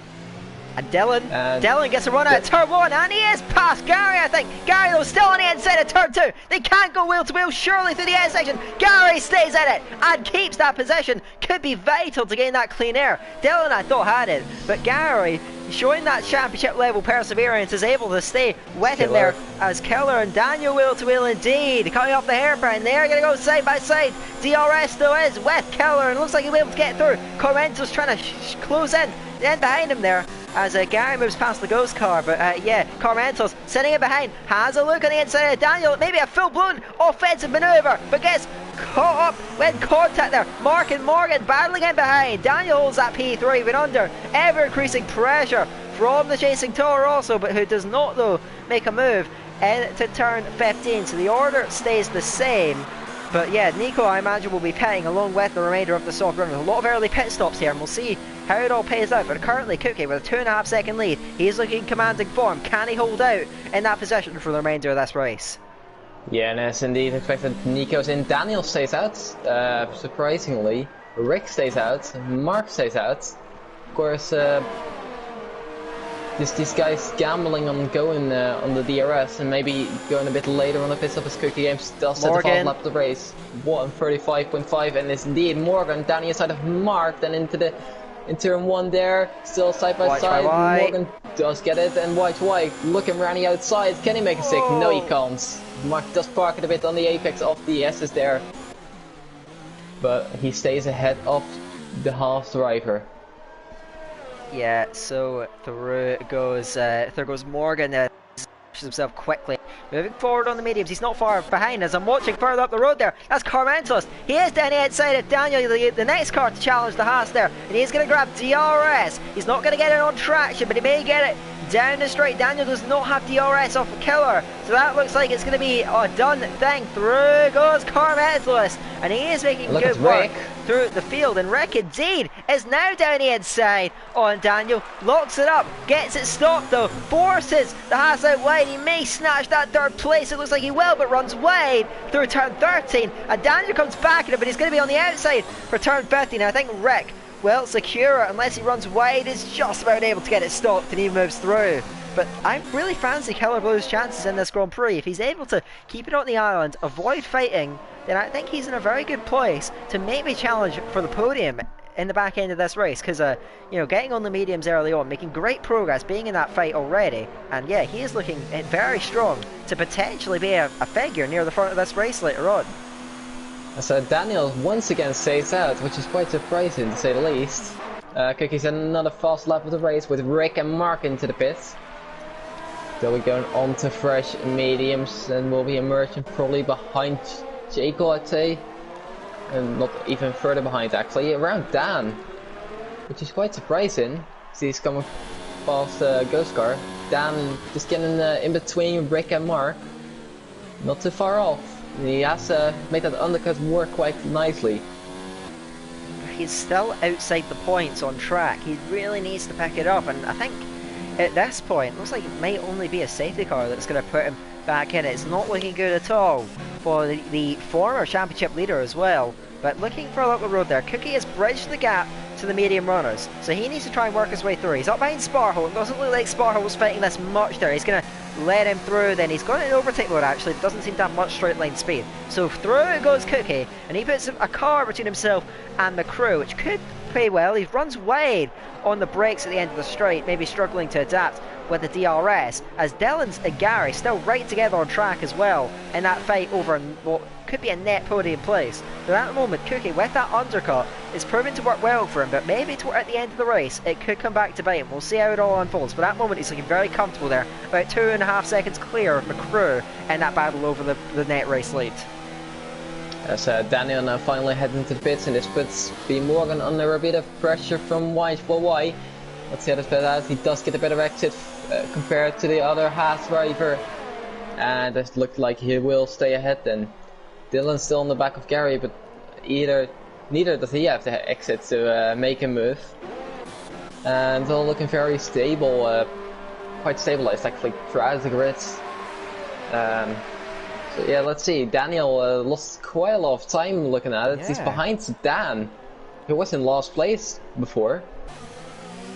And Dylan gets a run out of turn 1, and he is past Gary, I think. Gary, though, still on the inside of turn 2. They can't go wheel to wheel, surely through the end section. Gary stays in it and keeps that position. Could be vital to gain that clean air. Dylan, I thought, had it, but Gary, showing that championship level perseverance, is able to stay with him there as Keller and Daniel wheel to wheel indeed. Coming off the hairpin, they're going to go side by side. DRS though is with Keller, and looks like he'll be able to get through. Corrento's trying to close in. Then behind him there, as Gary moves past the ghost car, but yeah, Corrento's sitting in behind, has a look on the inside of Daniel, maybe a full-blown offensive manoeuvre, but gets caught up with contact there. Mark and Morgan battling in behind. Daniel holds that P3, but under ever-increasing pressure from the chasing Toro also, but who does not, though, make a move into turn 15, so the order stays the same. But yeah, Nico, I imagine, will be pitting along with the remainder of the soft run. There's a lot of early pit stops here, and we'll see how it all pays out. But currently, Cookie with a 2.5 second lead. He's looking commanding form. Can he hold out in that position for the remainder of this race? Yeah, and as indeed expected, Nico's in. Daniel stays out, surprisingly. Rick stays out. Mark stays out. Of course, these guys gambling on going on the DRS and maybe going a bit later on the pit stop as Cookie Games still set the fast lap of the race. 1:35.5, and it's indeed Morgan down the inside of Mark, then into turn 1 there, still side by side. Morgan does get it, and White looking around the outside. Can he make a stick? No, he can't. Mark does park it a bit on the apex of the S's there, but he stays ahead of the Haas driver. Yeah, so through goes Morgan. Himself quickly moving forward on the mediums. He's not far behind as I'm watching further up the road there. That's Carmentos. He is down the outside of Daniel, the next car to challenge the Haas there, and he's going to grab DRS. He's not going to get it on traction, but he may get it down the straight. Daniel does not have DRS off the killer, so that looks like it's going to be a done thing. Through goes Carmentos, and he is making good work through the field, and Rick indeed is now down the inside on Daniel, locks it up, gets it stopped though, forces the Haas out wide. He may snatch that third place, it looks like he will, but runs wide through turn 13, and Daniel comes back at it, but he's going to be on the outside for turn 15. I think Rick will secure it unless he runs wide. Is just about able to get it stopped, and he moves through. But I really fancy Keller Blue's chances in this Grand Prix. If he's able to keep it on the island, avoid fighting, then I think he's in a very good place to maybe challenge for the podium in the back end of this race. Because, you know, getting on the mediums early on, making great progress, being in that fight already, and yeah, he is looking very strong to potentially be a figure near the front of this race later on. So Daniel once again stays out, which is quite surprising to say the least. Cookie's another fast lap of the race with Rick and Mark into the pits. They'll be going on to fresh mediums and will be emerging probably behind Jacob, I'd say. And not even further behind actually, around Dan. Which is quite surprising. See, he's coming past Ghost Car. Dan just getting in between Rick and Mark. Not too far off. He has made that undercut work quite nicely. He's still outside the points on track. He really needs to pick it up, and I think at this point, it looks like it might only be a safety car that's going to put him back in. It's not looking good at all for the former championship leader as well. But looking for a local road there, Cookie has bridged the gap to the medium runners, so he needs to try and work his way through. He's up behind Sparhole. It doesn't look like Sparhole's fighting this much there. He's going to let him through, then he's got an overtake mode actually. It doesn't seem to have much straight line speed. So through goes Cookie, and he puts a car between himself and the crew, which could play well. He runs wide on the brakes at the end of the straight, maybe struggling to adapt with the DRS, as Dylan's and Gary still right together on track as well in that fight over what could be a net podium place. But at the moment, Cookie with that undercut is proving to work well for him, but maybe at the end of the race it could come back to bite him. We'll see how it all unfolds, but at the moment he's looking very comfortable there, about 2.5 seconds clear of McCrew in that battle over the net race lead. As Daniel now finally heads into the pits, and this puts B. Morgan under a bit of pressure from White for Y. Let's see how this plays out. He does get a better exit compared to the other Haas driver, and it looks like he will stay ahead then. Dylan's still on the back of Gary, but neither does he have the exit to make a move. and all looking very stable, quite stabilized actually throughout the grids. So yeah, let's see. Daniel lost quite a lot of time looking at it. Yeah. He's behind Dan, who was in last place before.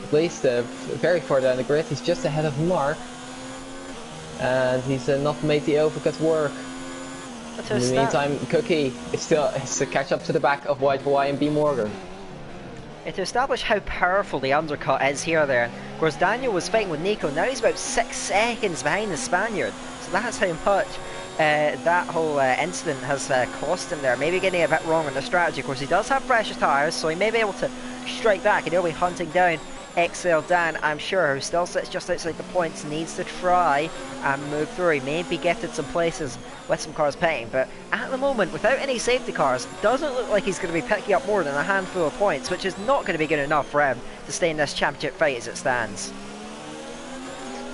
At least very far down the grid. He's just ahead of Mark, and he's not made the overcut work. In the meantime, Cookie is still to catch up to the back of White Hawaii and B Morgan. To establish how powerful the undercut is here there. Of course, Daniel was fighting with Nico, now he's about 6 seconds behind the Spaniard. So that's how much that whole incident has cost him there. Maybe getting a bit wrong on the strategy. Of course, he does have fresher tyres, so he may be able to strike back, and he'll be hunting down XL Dan, I'm sure, who still sits just outside the points, needs to try and move through. He may be gifted some places with some cars pitting, but at the moment, without any safety cars, doesn't look like he's going to be picking up more than a handful of points, which is not going to be good enough for him to stay in this championship fight as it stands.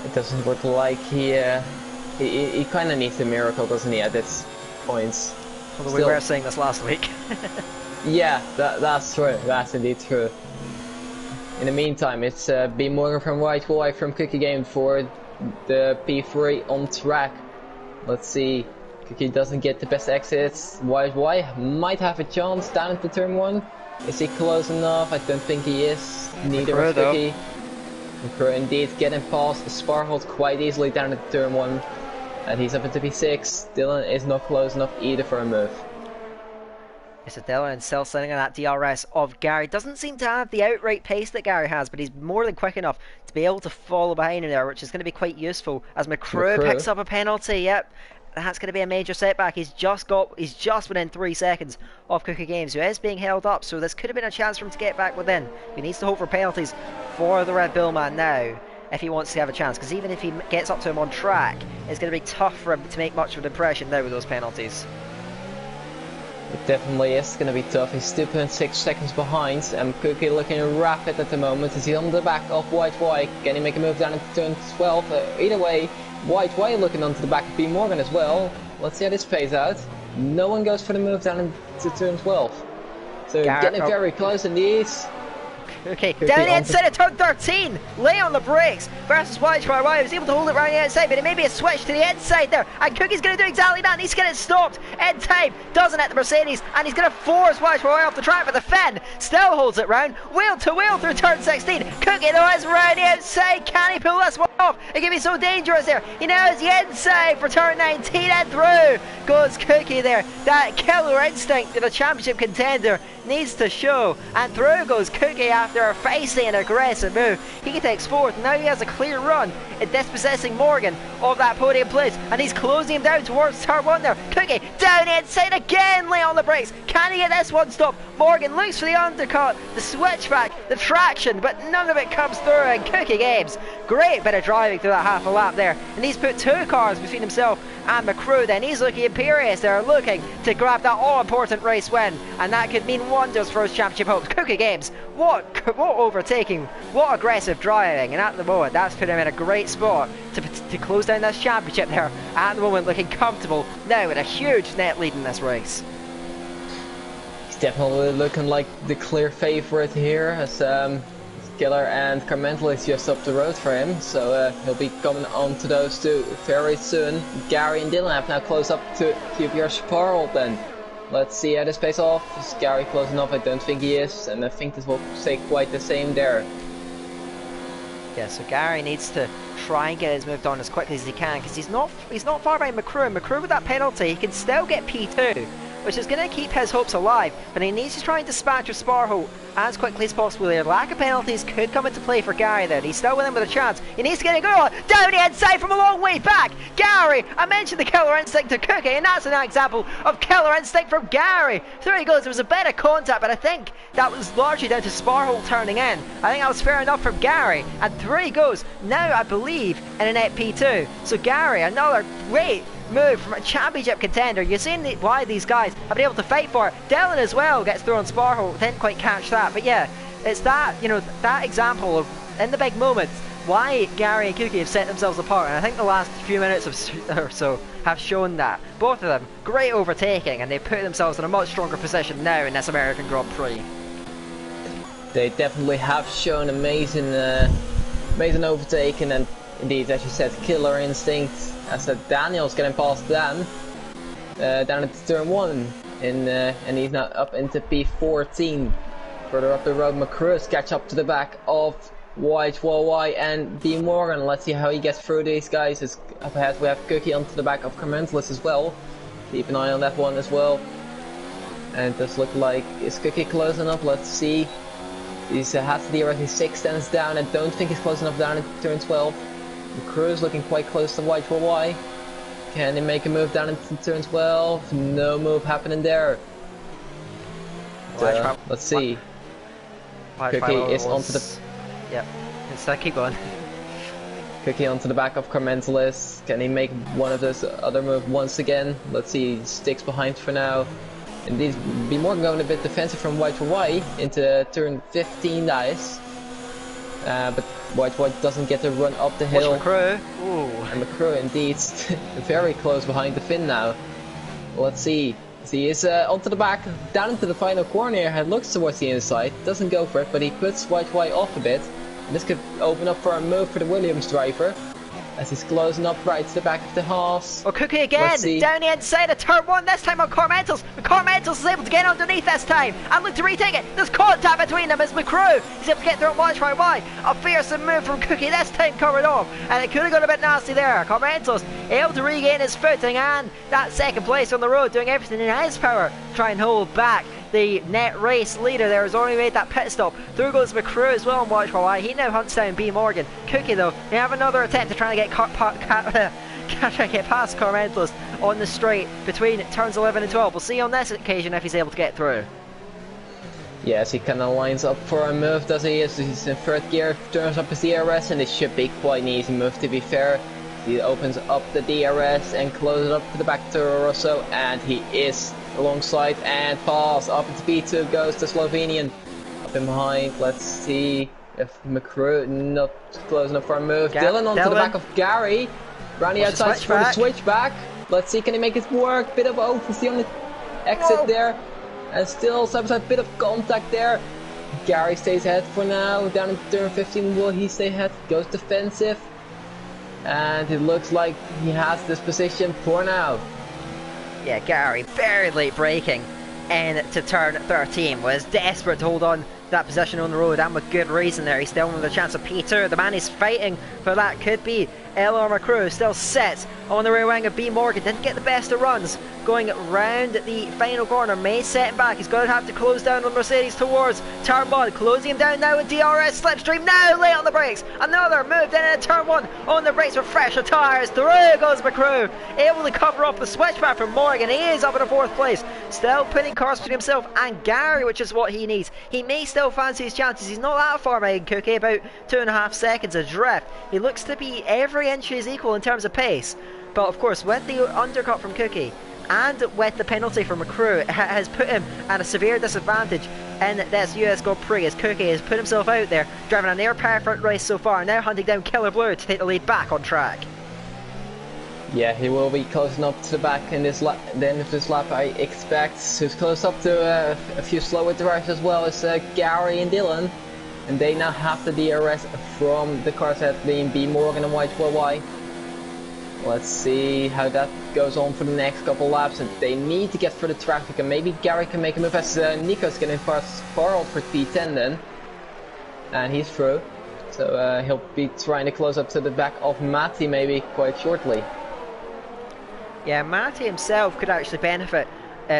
It doesn't look like he kind of needs a miracle, doesn't he, at this point? Although we were saying this last week. Yeah, that's true. That's indeed true. In the meantime, it's B Morgan from White Hawaii from Cookie Game for the P3 on track. Let's see. Cookie doesn't get the best exits. White Hawaii might have a chance down at the turn 1. Is he close enough? I don't think he is. Neither is Cookie. McCrew indeed getting past Sparhold quite easily down at the turn 1. And he's up into P6. Dylan is not close enough either for a move. It's a Dylan still sitting on that DRS of Gary. Doesn't seem to have the outright pace that Gary has, but he's more than quick enough to be able to follow behind him there, which is going to be quite useful as McCrew picks up a penalty. Yep, that's going to be a major setback. He's just within 3 seconds of Cookie Games, who is being held up, so this could have been a chance for him to get back within. He needs to hope for penalties for the Red Bull man now if he wants to have a chance, because even if he gets up to him on track, it's going to be tough for him to make much of an impression now with those penalties. It definitely is going to be tough. He's 2.6 seconds behind, and Cookie looking rapid at the moment. Is he on the back of White Hawaii? Can he make a move down into turn 12? Either way, White Hawaii looking onto the back of B Morgan as well. Let's see how this plays out. No one goes for the move down into turn 12. So getting very close indeed. Okay, down the inside of turn 13, lay on the brakes versus White Hawaii. Was able to hold it around the outside, but it may be a switch to the inside there, and Cookie's going to do exactly that, and he's getting stopped in time, doesn't at the Mercedes, and he's going to force White Hawaii off the track, but the Finn still holds it round, wheel to wheel through turn 16. Cookie though is round the outside. Can he pull this one off? It can be so dangerous there. He now is the inside for turn 19, and through goes Cookie there. That killer instinct of a championship contender needs to show, and through goes Cookie after a feisty and aggressive move. He takes fourth, now he has a clear run at dispossessing Morgan of that podium place, and he's closing him down towards turn 1 there. Cookie down the inside again, lay on the brakes. Can he get this one stopped? Morgan looks for the undercut, the switchback, the traction, but none of it comes through, and Cookie Games, great bit of driving through that half a lap there, and he's put 2 cars between himself and McCrew. Then he's looking imperious there, looking to grab that all-important race win, and that could mean wonders for his championship hopes. Cookie Games, what overtaking, what aggressive driving, and at the moment that's put him in a great spot to close down this championship there. At the moment looking comfortable now with a huge net lead in this race. He's definitely looking like the clear favourite here, as Killer and Carmental is just up the road for him, so he'll be coming on to those two very soon. Gary and Dylan have now closed up to QPR Sparrow then. Let's see how this pays off. Is Gary close enough? I don't think he is, and I think this will stay quite the same there. Yeah, so Gary needs to try and get his move done as quickly as he can, because he's not far behind McCrew. McCrew with that penalty, he can still get P2, which is going to keep his hopes alive, but he needs to try and dispatch with Sparho as quickly as possible. The lack of penalties could come into play for Gary there. He's still with him with a chance. He needs to get a goal down the inside from a long way back. Gary, I mentioned the killer instinct to Cookie, and that's an example of killer instinct from Gary. There he goes. There was a bit of contact, but I think that was largely down to Sparho turning in. I think that was fair enough from Gary, and through he goes now, I believe, in a net P2. So Gary, another great move from a championship contender. You're seeing why these guys have been able to fight for it. Dylan as well gets through on Sparho, didn't quite catch that, but yeah, it's that, you know, that example of in the big moments why Gary and Cookie have set themselves apart, and I think the last few minutes or so have shown that. Both of them great overtaking, and they put themselves in a much stronger position now in this American Grand Prix. They definitely have shown amazing overtake, and then indeed, as you said, killer instinct. As Daniel's getting past Dan down into turn 1, and he's now up into P14. Further up the road, McCruz catch up to the back of YY and B Morgan. Let's see how he gets through these guys. As up ahead we have Cookie onto the back of Carmentelis as well. Keep an eye on that one as well. And it does look like, is Cookie close enough? Let's see. He has to be already 6 stands down. I don't think he's close enough down into turn 12. McCruz looking quite close to YY. Can he make a move down into turn 12? No move happening there. Let's see. Cookie is onto the... Yep, so keep going. Cookie onto the back of Carmentelis. Can he make one of those other moves once again? Let's see, he sticks behind for now. Indeed, be more going a bit defensive from YY into turn 15 guys. But YY doesn't get to run up the hill. Watch McCrew. And McCrew indeed very close behind the fin now. Let's see. He is onto the back, down into the final corner here, and looks towards the inside, doesn't go for it, but he puts YY off a bit. And this could open up for a move for the Williams driver, as he's closing up right to the back of the Haas. Oh, Cookie again, down the inside of turn 1, this time on Carmentelis. Carmentelis is able to get underneath this time, and look to retake it. There's contact between them as McCrew. He's able to get through YY. A fearsome move from Cookie, this time covered off, and it could have got a bit nasty there. Carmentelis able to regain his footing, and that second place on the road, doing everything in his power to try and hold back the net race leader there. Has already made that pit stop. Through goes McCrew as well on YY. He now hunts down B Morgan. Cookie though, they have another attempt to try and get past Carmentelis on the straight between turns 11 and 12. We'll see on this occasion if he's able to get through. Yes, he kind of lines up for a move, does he? He's in third gear, turns up his DRS, and it should be quite an easy move to be fair. He opens up the DRS and closes up to the back to Rosso, and he is alongside and pass. Up into P2 goes the Slovenian. Up in behind, let's see if McCrew not close enough for a move. Dylan onto the back of Gary. Round the outside for the switchback. Let's see, can he make it work? Bit of OTC on the exit there. And still some bit of contact there. Gary stays ahead for now. Down in turn 15, will he stay ahead? Goes defensive. And it looks like he has this position for now. Yeah, Gary, very late braking into turn 13, was desperate to hold on that position on the road, and with good reason there. He's still with a chance of P2. The man he's fighting for that could be Elor McCrew, still sits on the rear wing of B Morgan. Didn't get the best of runs going round the final corner. May set him back. He's going to have to close down the Mercedes towards turn 1. Closing him down now with DRS slipstream. Now late on the brakes. Another move down into turn 1 on the brakes with fresher tyres. Through goes McCrew, able to cover up the switchback from Morgan. He is up in the 4th place. Still putting cars between himself and Gary, which is what he needs. He may still fancy his chances. He's not that far behind Cookie, about 2.5 seconds adrift. He looks to be every inch is equal in terms of pace. But of course, with the undercut from Cookie and with the penalty from McCrew, it has put him at a severe disadvantage in this US Grand Prix, as Cookie has put himself out there, driving a near perfect race so far, now hunting down Killer Blue to take the lead back on track. Yeah, he will be closing up to the back in this lap. Then of this lap, I expect. He's close up to a few slower drivers as well as Gary and Dylan, and they now have the DRS from the cars that being B Morgan and YY. Let's see how that goes on for the next couple laps, and they need to get through the traffic, and maybe Gary can make a move as Nico's getting far off for P10 then, and he's through. So he'll be trying to close up to the back of Matty maybe quite shortly. Yeah, Matty himself could actually benefit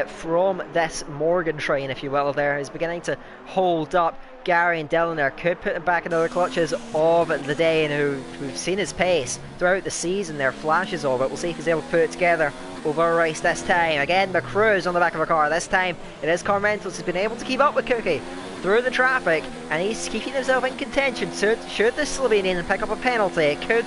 from this Morgan train, if you will. There is beginning to hold up Gary and Dylan there. Could put him back in the clutches of the day, and we've seen his pace throughout the season. There flashes of it. We'll see if he's able to put it together over a race this time. Again, McCrew's on the back of a car. This time it is Carmentelis who's been able to keep up with Cookie through the traffic, and he's keeping himself in contention. Should the Slovenian pick up a penalty, it could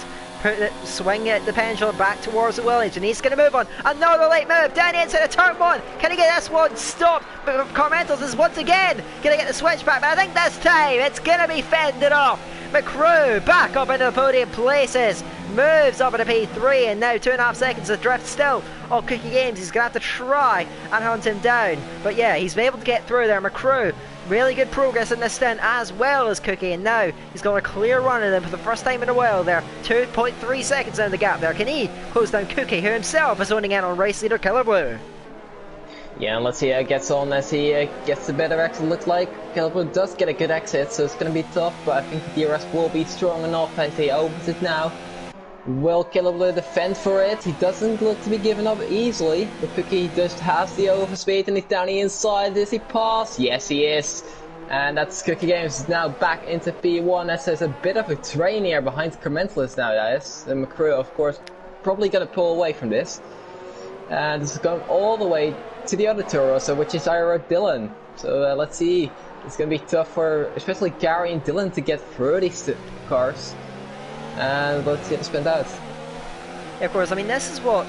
swing the pendulum back towards the Williams, and he's going to move on. Another late move down the inside of turn 1. Can he get this one stopped? But Carmentelis is once again going to get the switch back, but I think this time it's going to be fended off McCrew back up into the podium places, moves up into P3, and now 2.5 seconds of drift still on Cookie Games. He's going to have to try and hunt him down, but yeah, he's been able to get through there. McCrew, really good progress in this stint, as well as Cookie, and now he's got a clear run in him for the first time in a while there. 2.3 seconds down the gap there. Can he close down Cookie, who himself is zoning in on race leader Killer Blue? Yeah, and let's see how it gets on as he gets a better exit. Looks like Killer Blue does get a good exit, so it's going to be tough, but I think the DRS will be strong enough as he opens it now. Will Killer Blue defend for it? He doesn't look to be giving up easily. The Cookie just has the overspeed and he's down the inside. Is he pass? Yes, he is. And that's Cookie Games now back into P1 as there's a bit of a train here behind Incrementalist now, guys. And McCrew, of course, probably going to pull away from this. And this is going all the way to the other Torosa, which is Ira Dylan. So let's see. It's going to be tough for especially Gary and Dylan to get through these cars. And let's see how it spin out. Yeah, of course, I mean, this is what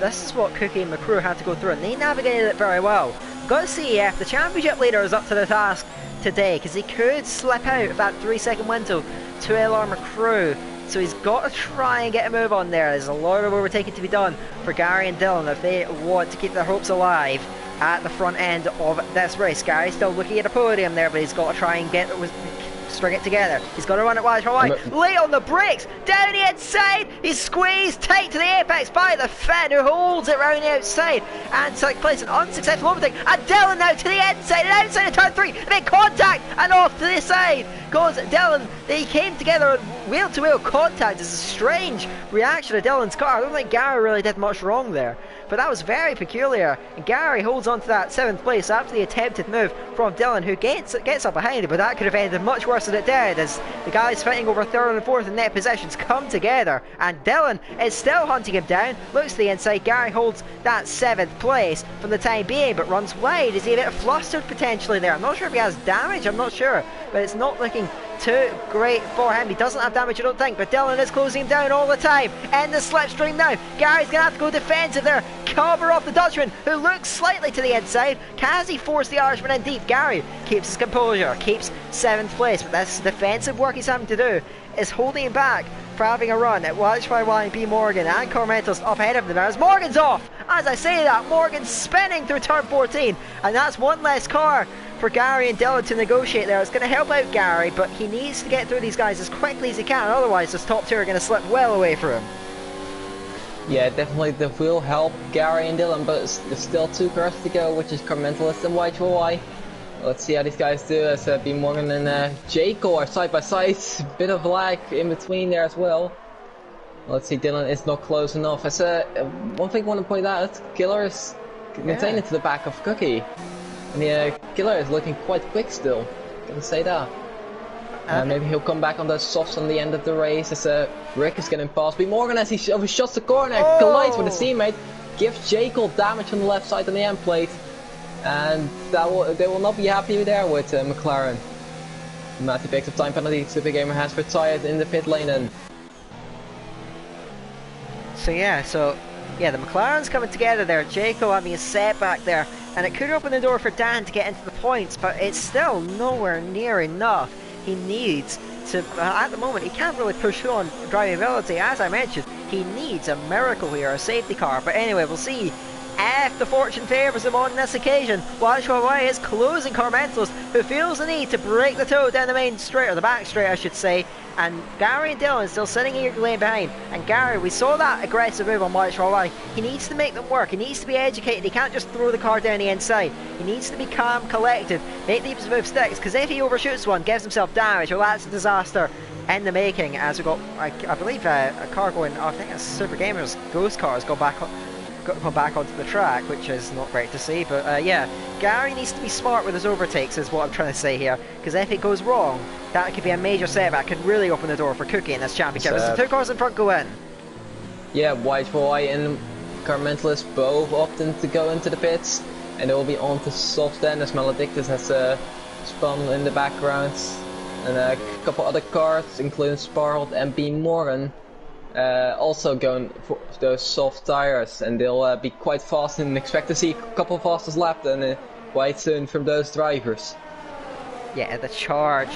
Cookie and McCrew had to go through, and they navigated it very well. Got to see if the championship leader is up to the task today, because he could slip out of that 3-second window to LR McCrew. So he's got to try and get a move on there. There's a lot of overtaking to be done for Gary and Dylan if they want to keep their hopes alive at the front end of this race. Gary's still looking at a podium there, but he's got to try and string it together. He's got to run it wide. Late on the brakes, down the inside. He's squeezed tight to the apex by the Finn, who holds it round the outside and takes an unsuccessful overtake. And Dylan now to the inside, and outside of turn 3. They make contact and off to the side goes Dylan. They came together wheel-to-wheel contact. It's a strange reaction of Dylan's car. I don't think Gary really did much wrong there, but that was very peculiar. And Gary holds on to that 7th place after the attempted move from Dylan, who gets up behind him, but that could have ended much worse than it did, as the guys fighting over 3rd and 4th in net positions come together, and Dylan is still hunting him down. Looks to the inside. Gary holds that 7th place for the time being, but runs wide. Is he a bit flustered potentially there? I'm not sure if he has damage, I'm not sure, but it's not looking too great for him. He doesn't have damage, I don't think, but Dylan is closing him down all the time. In the slipstream now, Gary's going to have to go defensive there, cover off the Dutchman, who looks slightly to the inside. Can he force the Irishman in deep? Gary keeps his composure, keeps 7th place, but this defensive work he's having to do is holding him back for having a run at YY and B Morgan and Carmentos up ahead of them. As Morgan's off, as I say that, Morgan's spinning through turn 14, and that's one less car for Gary and Dylan to negotiate there. It's going to help out Gary, but he needs to get through these guys as quickly as he can, otherwise this top 2 are going to slip well away from him. Yeah, definitely that will help Gary and Dylan, but there's still 2 cars to go, which is Carmentalist and YY. Let's see how these guys do, as B Morgan and Jaco are side by side. Bit of lag in between there as well. Let's see, Dylan is not close enough. As one thing I want to point out, Killer is maintaining to the back of Cookie. And the Killer is looking quite quick still, gonna say that. Maybe he'll come back on the softs on the end of the race, as Rick is getting past B Morgan as he overshots the corner, collides with his teammate, gives Jacob damage on the left side on the end plate, and they will not be happy there with McLaren. Matty picks up time penalty, Super Gamer has retired in the pit lane, and so yeah, the McLaren's coming together there. Jaco having a setback there, and it could open the door for Dan to get into the points, but it's still nowhere near enough. He needs to, at the moment, he can't really push on driving ability. As I mentioned, he needs a miracle here, a safety car. But anyway, we'll see if the fortune favours him on this occasion. YY is closing Carmentos, who feels the need to break the toe down the main straight, or the back straight I should say, and Gary and Dylan still sitting here lane behind. And Gary, we saw that aggressive move on YY. He needs to make them work, he needs to be educated, he can't just throw the car down the inside. He needs to be calm, collected, make these moves sticks, because if he overshoots one, gives himself damage, well that's a disaster in the making. As we got, I believe a car going, I think it's Super Gamer's Ghost car has gone back onto the track, which is not great to see. But yeah, Gary needs to be smart with his overtakes is what I'm trying to say here, because if it goes wrong, that could be a major setback, could really open the door for Cookie in this championship. As the 2 cars in front go in. Yeah, YY and Carmentalist both opting to go into the pits, and they will be on to soft then, as Maledictus has spun in the background, and a couple other cars including Sparhold and B Morgan also going for those soft tires, and they'll be quite fast, and expect to see a couple of fastest laps and quite soon from those drivers. Yeah, the charge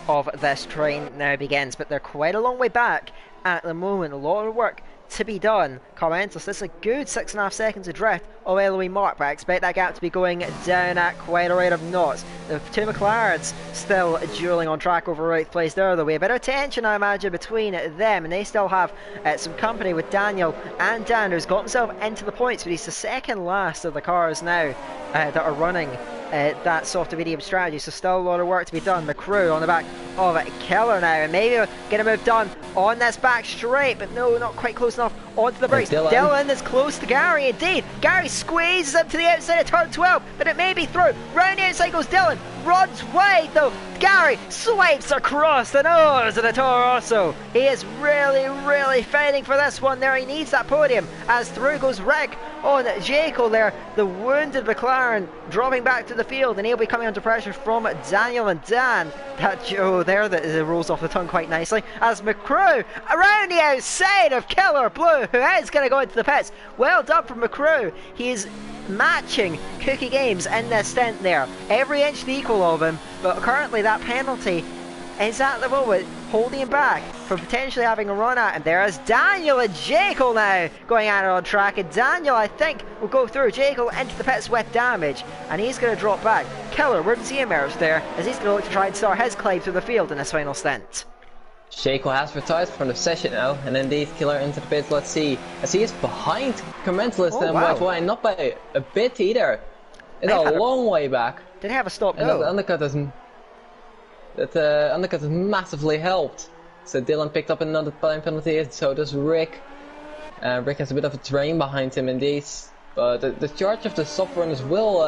of this train now begins, but they're quite a long way back at the moment. A lot of work to be done. Commentos, this is a good 6.5 seconds of drift of Eloy Mark, but I expect that gap to be going down at quite a rate of knots. The two McLarens still dueling on track over right place there, though. We have a bit of tension, I imagine, between them, and they still have some company with Daniel and Dan, who's got himself into the points, but he's the second last of the cars now that are running that soft to medium strategy, so still a lot of work to be done. McCrew on the back of Keller now, and maybe get a move done on this back straight, but no, not quite close enough onto the brakes. Dylan is close to Gary, indeed. Gary squeezes up to the outside of turn 12, but it may be through. Round the outside goes Dylan, runs wide though. Gary swipes across the nose of the Toro Rosso. He is really fighting for this one there. He needs that podium as through goes Rick on Jekyll there. The wounded McLaren dropping back to the field, and he'll be coming under pressure from Daniel and Dan. That Joe there that rolls off the tongue quite nicely as McCrew around the outside of Killer Blue, who is going to go into the pits. Well done from McCrew. He's matching Cookie Games in this stint there. Every inch the equal of him, but currently that penalty is at the moment holding him back from potentially having a run at him. There is Daniel and Jekyll now going at it on track, and Daniel, I think, will go through Jekyll into the pits with damage, and he's going to drop back. Killer, where does he emerge there, as he's going to look to try and start his climb through the field in his final stint? Jekyll has retired from the session now, and indeed Killer into the pits. Let's see, as he is behind Commentalist and wow. White Wine, not by a bit either. It's a long way back. Did he have a stop And go? that undercut has massively helped. So Dylan picked up another time penalty, and so does Rick. Rick has a bit of a train behind him indeed. But the charge of the soft runners will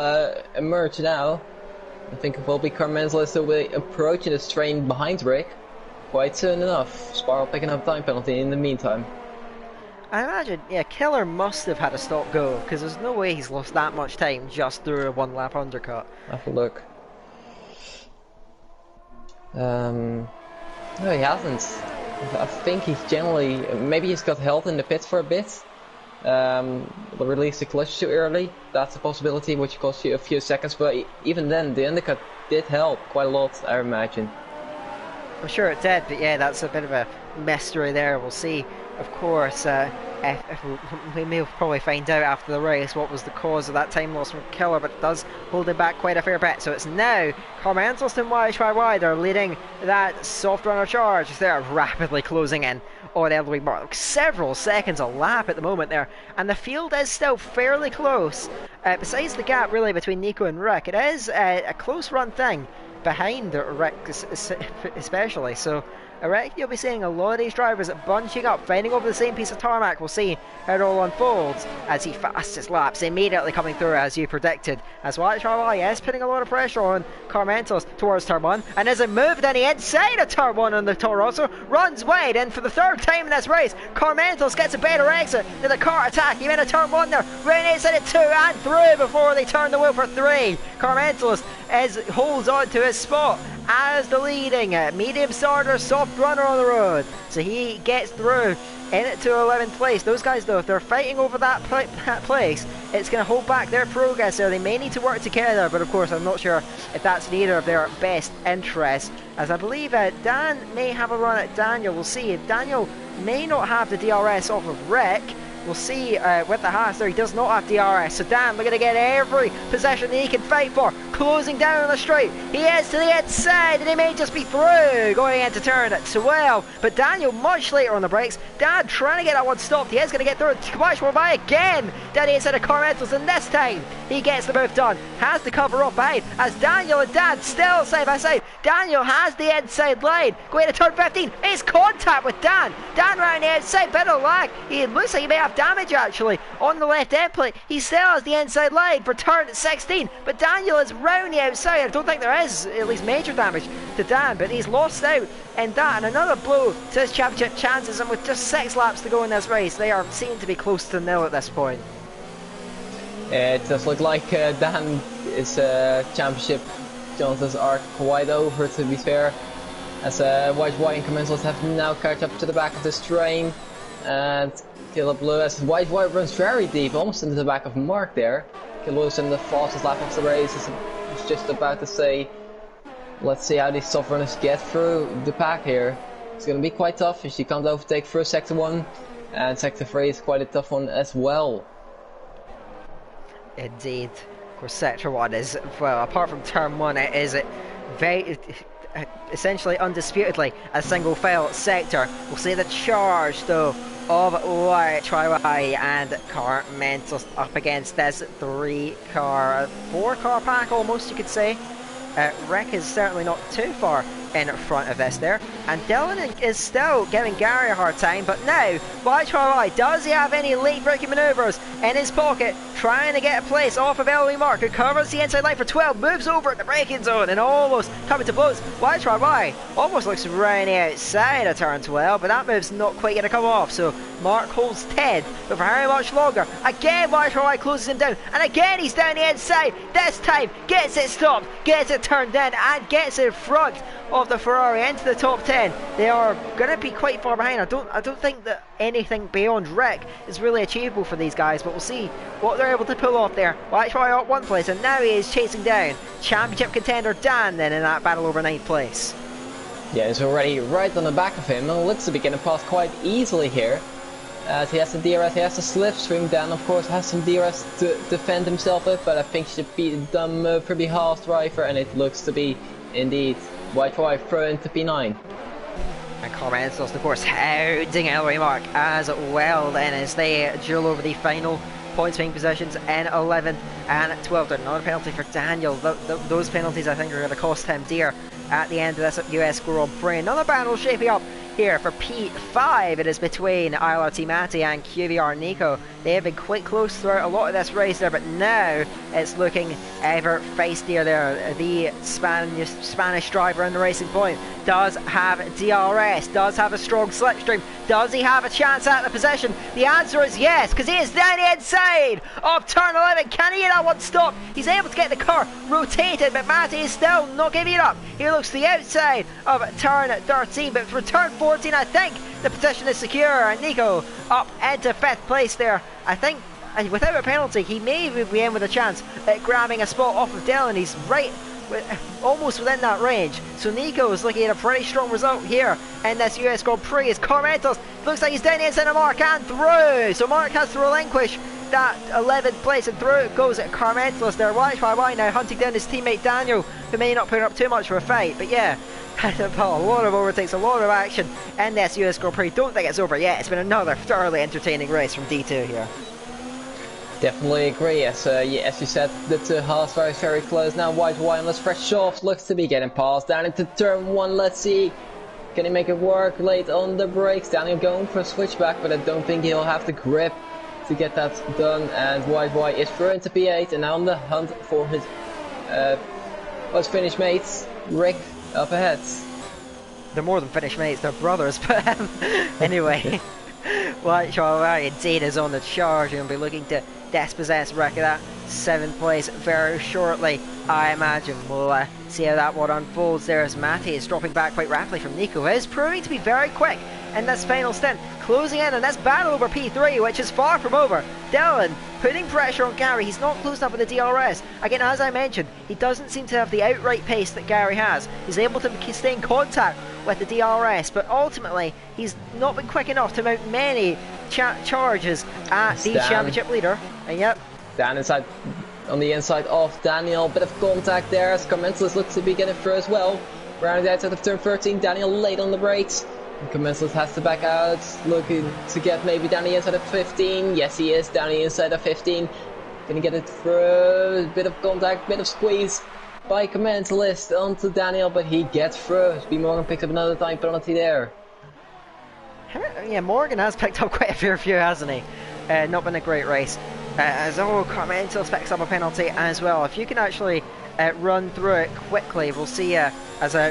emerge now. I think it will be Carmenzalis who will be approaching this train behind Rick quite soon enough. Sparrow picking up time penalty in the meantime. I imagine, yeah, Killer must have had a stop go, because there's no way he's lost that much time just through a one lap undercut. Have a look. No, he hasn't. I think he's generally, maybe he's got held in the pits for a bit. Will release the clutch too early. That's a possibility, which costs you a few seconds. But even then, the undercut did help quite a lot, I imagine. I'm sure it did, but yeah, that's a bit of a mystery there. We'll see, of course, if we may probably find out after the race what was the cause of that time loss from Killer, but it does hold him back quite a fair bit. So it's now Carmentos and YHYY, they're leading that soft runner charge. They're rapidly closing in on Eloy Mark. Several seconds a lap at the moment there, and the field is still fairly close. Besides the gap really between Nico and Rick, it is a close run thing behind Rick especially. So Rick, you'll be seeing a lot of these drivers bunching up, fighting over the same piece of tarmac. We'll see how it all unfolds as he fastest laps immediately coming through as you predicted. As YHYY is putting a lot of pressure on Carmentos towards turn 1, and as it moved on the inside of turn 1 on the Toro Rosso, runs wide, and for the third time in this race, Carmentos gets a better exit to the car attack. He went a turn 1 there, ran inside at 2 and through before they turn the wheel for 3. Carmentos holds on to his spot as the leading medium starter soft runner on the road, so he gets through in it to 11th place. Those guys though, if they're fighting over that place, it's going to hold back their progress there. They may need to work together, but of course I'm not sure if that's in either of their best interests, as I believe Dan may have a run at Daniel. We'll see. If Daniel may not have the DRS off of Rick, we'll see with the Haas there, he does not have DRS. So Dan looking to get every possession that he can fight for. Closing down on the straight. He is to the inside, and he may just be through going into turn 12. But Daniel much later on the brakes. Dan trying to get that one stopped. He is going to get through it. Kabash by again. Down the inside of Carmentos, and this time he gets the move done. Has the cover up behind as Daniel and Dan still side by side. Daniel has the inside line. Going to turn 15. It's contact with Dan. Dan round the outside. Bit of lag. It looks like he may have damage actually on the left end plate. He still has the inside line for turn 16, but Daniel is round the outside. I don't think there is at least major damage to Dan, but he's lost out in that, and another blow to his championship chances. And with just 6 laps to go in this race, they are seen to be close to nil at this point. It does look like Dan's championship chances are quite over, to be fair, as White and Commensals have now caught up to the back of this train, and Killer Blue, as White runs very deep, almost into the back of Mark there. Killer Blue's in the fastest lap of the race, as I was just about to say. Let's see how these soft runners get through the pack here. It's going to be quite tough if she can't overtake first sector 1, and sector 3 is quite a tough one as well. Indeed. Of course, sector 1 is, well, apart from turn 1, it is very, essentially undisputedly a single file sector. We'll see the charge though of YYY and Carmentos up against this 4 car pack almost, you could say. Rick is certainly not too far in front of this there, and Dylan is still giving Gary a hard time, but now YYY, does he have any late braking manoeuvres in his pocket, trying to get a place off of Ellie Mark, who covers the inside line for 12, moves over at the braking zone and almost coming to blows. YYY almost looks right outside of turn 12, but that move's not quite going to come off, so Mark holds 10, but for how much longer? Again YYY closes him down, and again he's down the inside, this time gets it stopped, gets it turned in, and gets in front of the Ferrari into the top 10. They are going to be quite far behind. I don't think that anything beyond Rick is really achievable for these guys, but we'll see what they're able to pull off there. YYY up 1 place, and now he is chasing down championship contender Dan then in that battle over 9th place. Yeah, he's already right on the back of him, and looks to be getting past quite easily here. As he has the DRS, he has the slipstream. Dan, of course, has some DRS to defend himself with, but I think should be a dumb move for the Haas driver, and it looks to be indeed YY thrown into P9. And Carmentos, of course, hounding Ellery Mark as well then as they duel over the final points winning positions in 11th and 12th. Another penalty for Daniel. Those penalties I think are going to cost him dear at the end of this US Grand Prix. Another battle shaping up here for P5. It is between ILRT Matty and QVR Nico. They have been quite close throughout a lot of this race there, but now it's looking ever feistier there. The Spanish driver in the Racing Point does have DRS, does have a strong slipstream. Does he have a chance at the position? The answer is yes, because he is down the inside of turn 11. Can he get that one stop? He's able to get the car rotated, but Matty is still not giving it up. He looks to the outside of turn 13, but for turn 14, I think the position is secure, and Nico up into 5th place there. I think without a penalty, he may be in with a chance at grabbing a spot off of Dylan. He's right almost within that range, so Nico is looking at a pretty strong result here in this US Grand Prix. As Carmentos looks like he's down the inside of Mark and through, so Mark has to relinquish that 11th place, and through it goes at Carmentos there. YYY now hunting down his teammate Daniel, who may not put up too much for a fight, but yeah, a lot of overtakes, a lot of action in this US Grand Prix. Don't think it's over yet. It's been another thoroughly entertaining race from D2 here. Definitely agree. As you said, the two Haas are very close now. YYY on this fresh soft looks to be getting past down into turn 1. Let's see, can he make it work late on the brakes? Daniel going for a switchback, but I don't think he'll have the grip to get that done. And YYY is through into P8 and now on the hunt for his Finnish mates. Rick up ahead. They're more than Finnish mates, they're brothers, but anyway. YYY indeed is on the charge and will be looking to dispossess Rick of that 7th place very shortly, I imagine. We'll see how that one unfolds there as Matty is dropping back quite rapidly from Nico, who is proving to be very quick in this final stint, closing in on this battle over P3, which is far from over. Dylan putting pressure on Gary. He's not close enough with the DRS. Again, as I mentioned, he doesn't seem to have the outright pace that Gary has. He's able to stay in contact with the DRS, but ultimately he's not been quick enough to mount many charges at the championship leader. And yep, Dan inside on the inside of Daniel. Bit of contact there as Carmentos looks to be getting through as well. Round the outside of turn 13, Daniel late on the brakes. Carmentos has to back out, looking to get maybe down the inside of 15. Yes, he is down the inside of 15. Gonna get it through. Bit of contact, bit of squeeze by Carmentos onto Daniel, but he gets through. B. Morgan picks up another time penalty there. Yeah, Morgan has picked up quite a fair few, hasn't he? Not been a great race. As Carmentos picks up a penalty as well. If you can actually run through it quickly, we'll see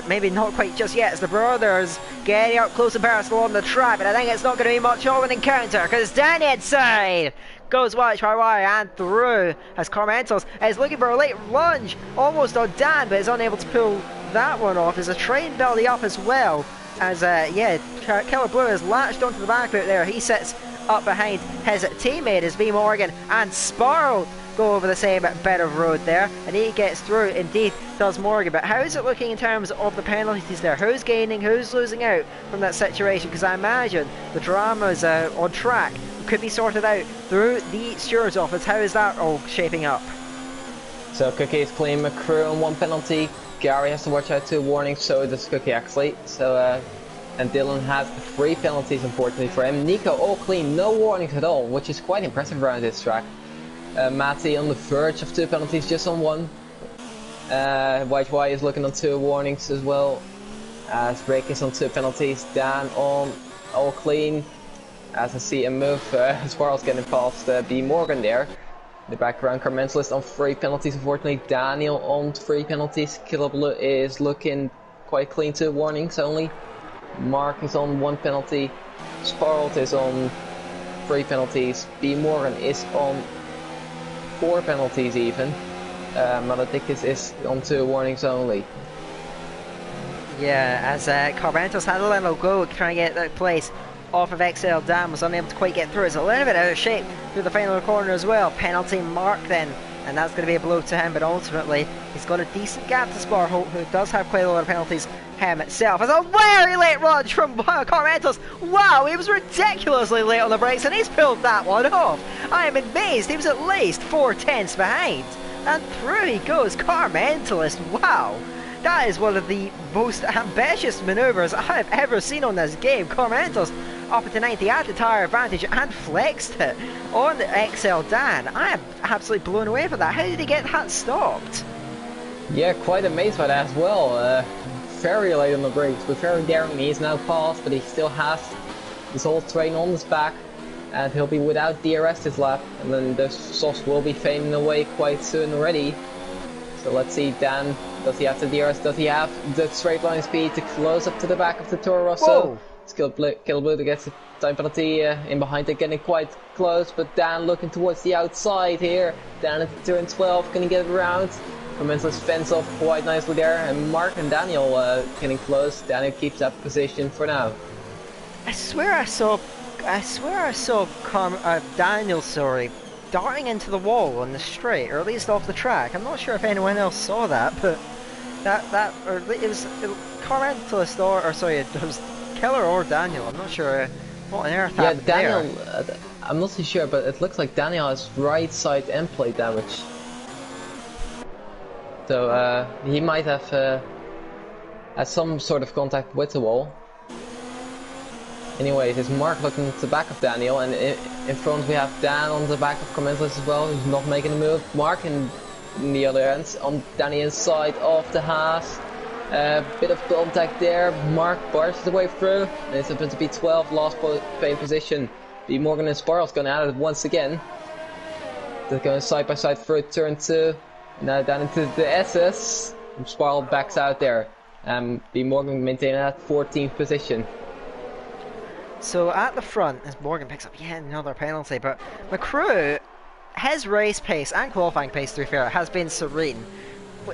maybe not quite just yet as the brothers getting up close and personal on the track, but I think it's not going to be much of an encounter because down the inside goes YYY and through as Carmentos is looking for a late lunge almost on Dan, but is unable to pull that one off. There's a train belly up as well as Killer Blue is latched onto the back boot there. He sits up behind his teammate as V Morgan and Sparrow go over the same bit of road there, and he gets through. Indeed, does Morgan. But how is it looking in terms of the penalties there? Who's gaining? Who's losing out from that situation? Because I imagine the dramas on track could be sorted out through the steward's office. How is that all shaping up? So Cookie is clean McCrew on 1 penalty. Gary has to watch out 2 warnings, so does Cookie actually. So and Dylan has 3 penalties unfortunately for him. Nico all clean, no warnings at all, which is quite impressive around this track. Matty on the verge of 2 penalties, just on 1. White Y is looking on 2 warnings as well. As Rick is on 2 penalties, Dan on all clean. As I see a move, Sparrow's getting past B. Morgan there. In the background, Carmentalist on 3 penalties, unfortunately. Daniel on 3 penalties. Killer Blue is looking quite clean, 2 warnings only. Mark is on 1 penalty. Sparrow is on 3 penalties. B. Morgan is on 4 penalties even. Maladikis is on 2 warnings only. Yeah, as Carmentos had a little go trying to get that place off of XL Dan, was unable to quite get through. It's a little bit out of shape through the final corner as well. Penalty Mark then, and that's going to be a blow to him, but ultimately he's got a decent gap to Sparrow, who does have quite a lot of penalties himself. As a very late run from Carmentos. Wow, he was ridiculously late on the brakes and he's pulled that one off. I am amazed. He was at least 4/10 behind, and through he goes. Carmentalist, wow. That is one of the most ambitious manoeuvres I've ever seen on this game. Carmentos up at the 90, had the tyre advantage and flexed it on the XL Dan. I am absolutely blown away by that. How did he get that stopped? Yeah, quite amazed by that as well. Very late on the brakes, but very daring. He's now passed, but he still has this whole train on his back, and he'll be without DRS this lap, and then the sauce will be fading away quite soon already. So let's see, Dan, does he have the DRS? Does he have the straight line speed to close up to the back of the Toro Rosso? Kill Blue to get a time penalty in behind it, getting quite close, but Dan looking towards the outside here. Dan at the turn 12, can he get it around? Commenceless fence off quite nicely there, and Mark and Daniel getting close. Daniel keeps that position for now. I swear I saw Daniel, darting into the wall on the straight, or at least off the track. I'm not sure if anyone else saw that, but it was Carmentalist it was Killer or Daniel. I'm not sure what on earth happened Daniel, there. I'm not too sure, but it looks like Daniel has right side end plate damage. So he might have had some sort of contact with the wall. Anyways, it's Mark looking at the back of Daniel, and in front we have Dan on the back of Commentalist as well, who's not making a move. Mark in the other end, on Daniel's side of the Haas. Bit of contact there. Mark barges the way through, and it's up to B12, last pole position. B Morgan and Sparrow's going at it once again. They're going side by side through turn 2. Now down into the SS. Sparrow backs out there. B Morgan maintaining that 14th position. So at the front, as Morgan picks up yet another penalty, but McCrew, his race pace and qualifying pace, to be fair, has been serene.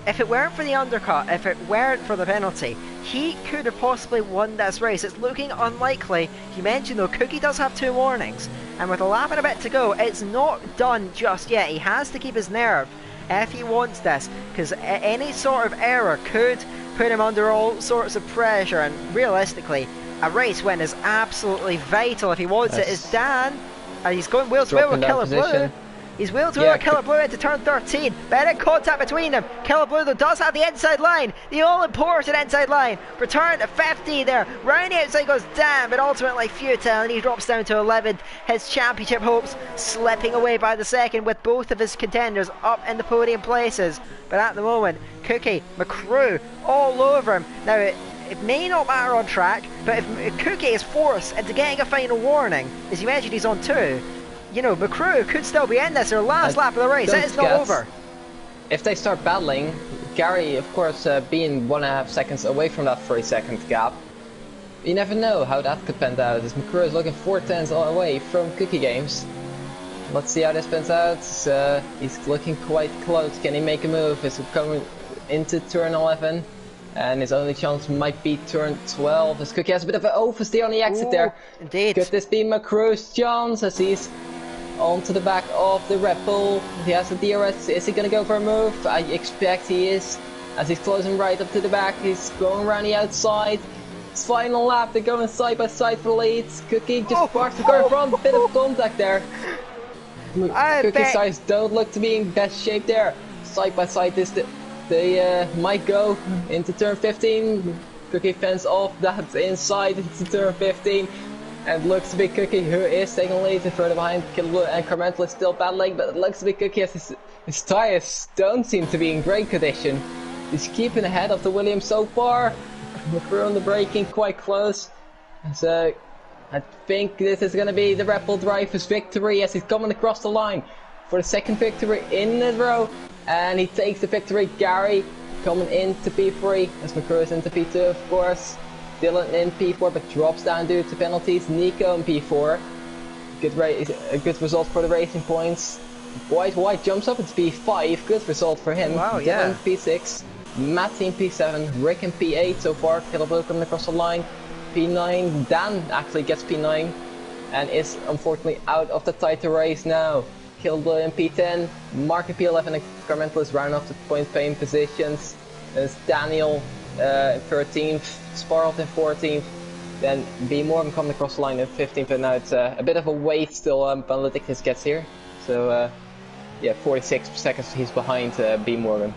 If it weren't for the undercut, if it weren't for the penalty, he could have possibly won this race. It's looking unlikely. You mentioned though, Cookie does have 2 warnings, and with a lap and a bit to go, it's not done just yet. He has to keep his nerve if he wants this, because any sort of error could put him under all sorts of pressure, and realistically, a race win is absolutely vital if he wants it. Is Dan, and he's going wheel to wheel with Killer Blue. He's wheel to wheel with Killer Blue into turn 13. Better contact between them. Killer Blue though does have the inside line, the all important inside line. Return to 50 there. Round the outside goes Dan, but ultimately futile, and he drops down to 11th. His championship hopes slipping away by the second, with both of his contenders up in the podium places. But at the moment, Cookie, McCrew all over him. Now it may not matter on track, but if Cookie is forced into getting a final warning, as you mentioned he's on 2, you know, McCrew could still be in this, their last lap of the race. It is not over. If they start battling, Gary, of course, being 1.5 seconds away from that 3-second gap, you never know how that could pan out, as McCrew is looking 4/10 away from Cookie Games. Let's see how this pans out. He's looking quite close. Can he make a move? Is he coming into turn 11? And his only chance might be turn 12, as Cookie has a bit of an oversteer on the exit there. Indeed. Could this be McCrew's chance, as he's onto the back of the Red Bull. He has the DRS. Is he going to go for a move? I expect he is. As he's closing right up to the back, he's going around the outside. His final lap, they're going side by side for the leads. Cookie just parks the car in front, bit of contact there. Cookie's sides don't look to be in best shape there. Side by side, they might go into turn 15. Cookie fends off, that's inside into turn 15. And looks to be Cookie who is taking the lead, further behind. Killblue and Carmental is still battling, but it looks to be Cookie as his tyres don't seem to be in great condition. He's keeping ahead of the Williams so far. McCrew on the braking quite close. So I think this is going to be the Red Bull driver's victory as he's coming across the line for the second victory in a row. And he takes the victory. Gary coming into P3 as McCrew is into P2 of course. Dylan in P4 but drops down due to penalties. Nico in P4. Good result for the racing points. White jumps up into P5. Good result for him. Wow, Dylan yeah. P6. Matt in P7. Rick in P8 so far. Killblue coming across the line. P9. Dan actually gets P9 and is unfortunately out of the title race now. Killblue in P10. Mark in P11 and Carmental is round off the point paying positions. There's Daniel in 13th. Sparrow in 14th, then B Morgan coming across the line in 15th, but now it's a bit of a wait still. Benedictus gets here, so yeah, 46 seconds he's behind B Morgan.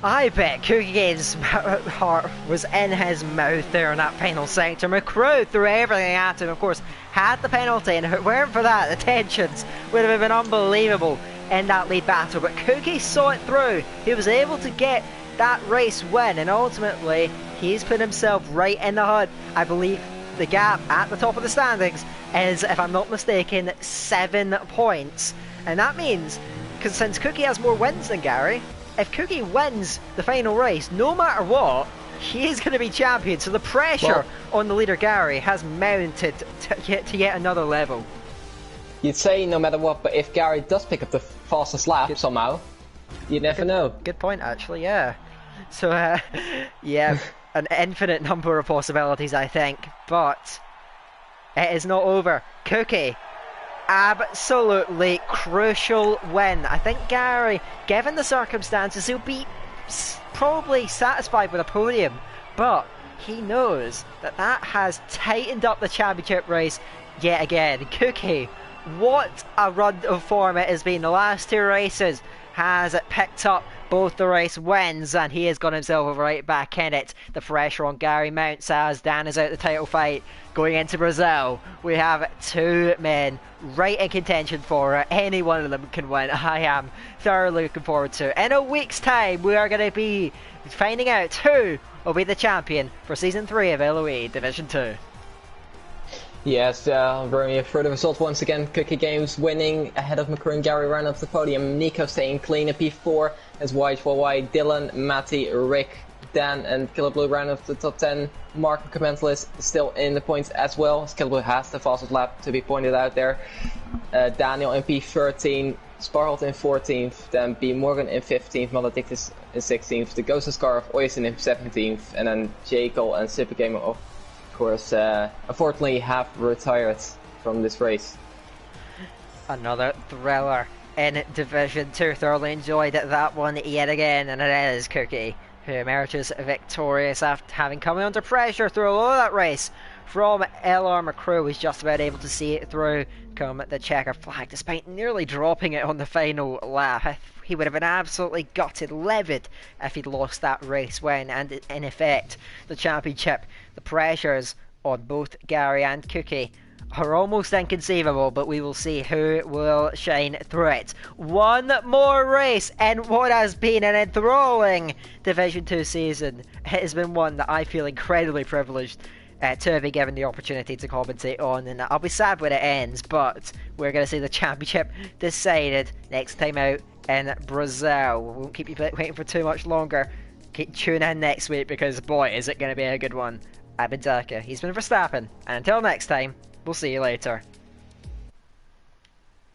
I bet Cookie's heart was in his mouth there in that final sector. McCrew threw everything at him, of course, had the penalty, and if it weren't for that, the tensions would have been unbelievable in that lead battle. But Cookie saw it through. He was able to get that race win, and ultimately he's put himself right in the hunt. I believe the gap at the top of the standings is, if I'm not mistaken, 7 points. And that means, because since Cookie has more wins than Gary, if Cookie wins the final race, no matter what, he is going to be champion. So the pressure on the leader Gary has mounted to yet another level. You'd say no matter what, but if Gary does pick up the fastest lap somehow, you never know. Good point, actually, yeah. So, yeah, an infinite number of possibilities, I think. But it is not over. Cookie, absolutely crucial win. I think Gary, given the circumstances, he'll be probably satisfied with a podium. But he knows that that has tightened up the championship race yet again. Cookie, what a run of form it has been. The last 2 races has picked up both the race wins, and he has got himself right back in it. The pressure on Gary mounts as Dan is out the title fight going into Brazil. We have 2 men right in contention for it. Any one of them can win. I am thoroughly looking forward to it. In a week's time, we are going to be finding out who will be the champion for Season 3 of LOE Division 2. Yes, very for the result once again. Cookie Games winning ahead of McCrew and Gary round up the podium. Nico staying clean at P4 as white for white. Dylan, Matty, Rick, Dan and Killblue round up the top 10. Mark and Carmental is still in the points as well, as Killblue has the fastest lap to be pointed out there. Daniel in P13, Sparholt in 14th, then B Morgan in 15th, Maledictus in 16th, the Ghost of Scarf, Oysen in 17th, and then J. Cole and Super Gamer of course, unfortunately have retired from this race. Another thriller in Division 2. Thoroughly enjoyed that one yet again, and it is Cookie who emerges victorious after having come under pressure through a lot of that race from LR McCrew, was just about able to see it through come the checker flag, despite nearly dropping it on the final lap. He would have been absolutely gutted, livid, if he'd lost that race win, and in effect, the championship, the pressures on both Gary and Cookie are almost inconceivable, but we will see who will shine through it. One more race in what has been an enthralling Division 2 season. It has been one that I feel incredibly privileged to be given the opportunity to commentate on, and I'll be sad when it ends, but we're going to see the championship decided next time out in Brazil. We won't keep you waiting for too much longer. Tune in next week, because boy is it going to be a good one. I've been Daka, he's been Verstappen, and until next time, we'll see you later.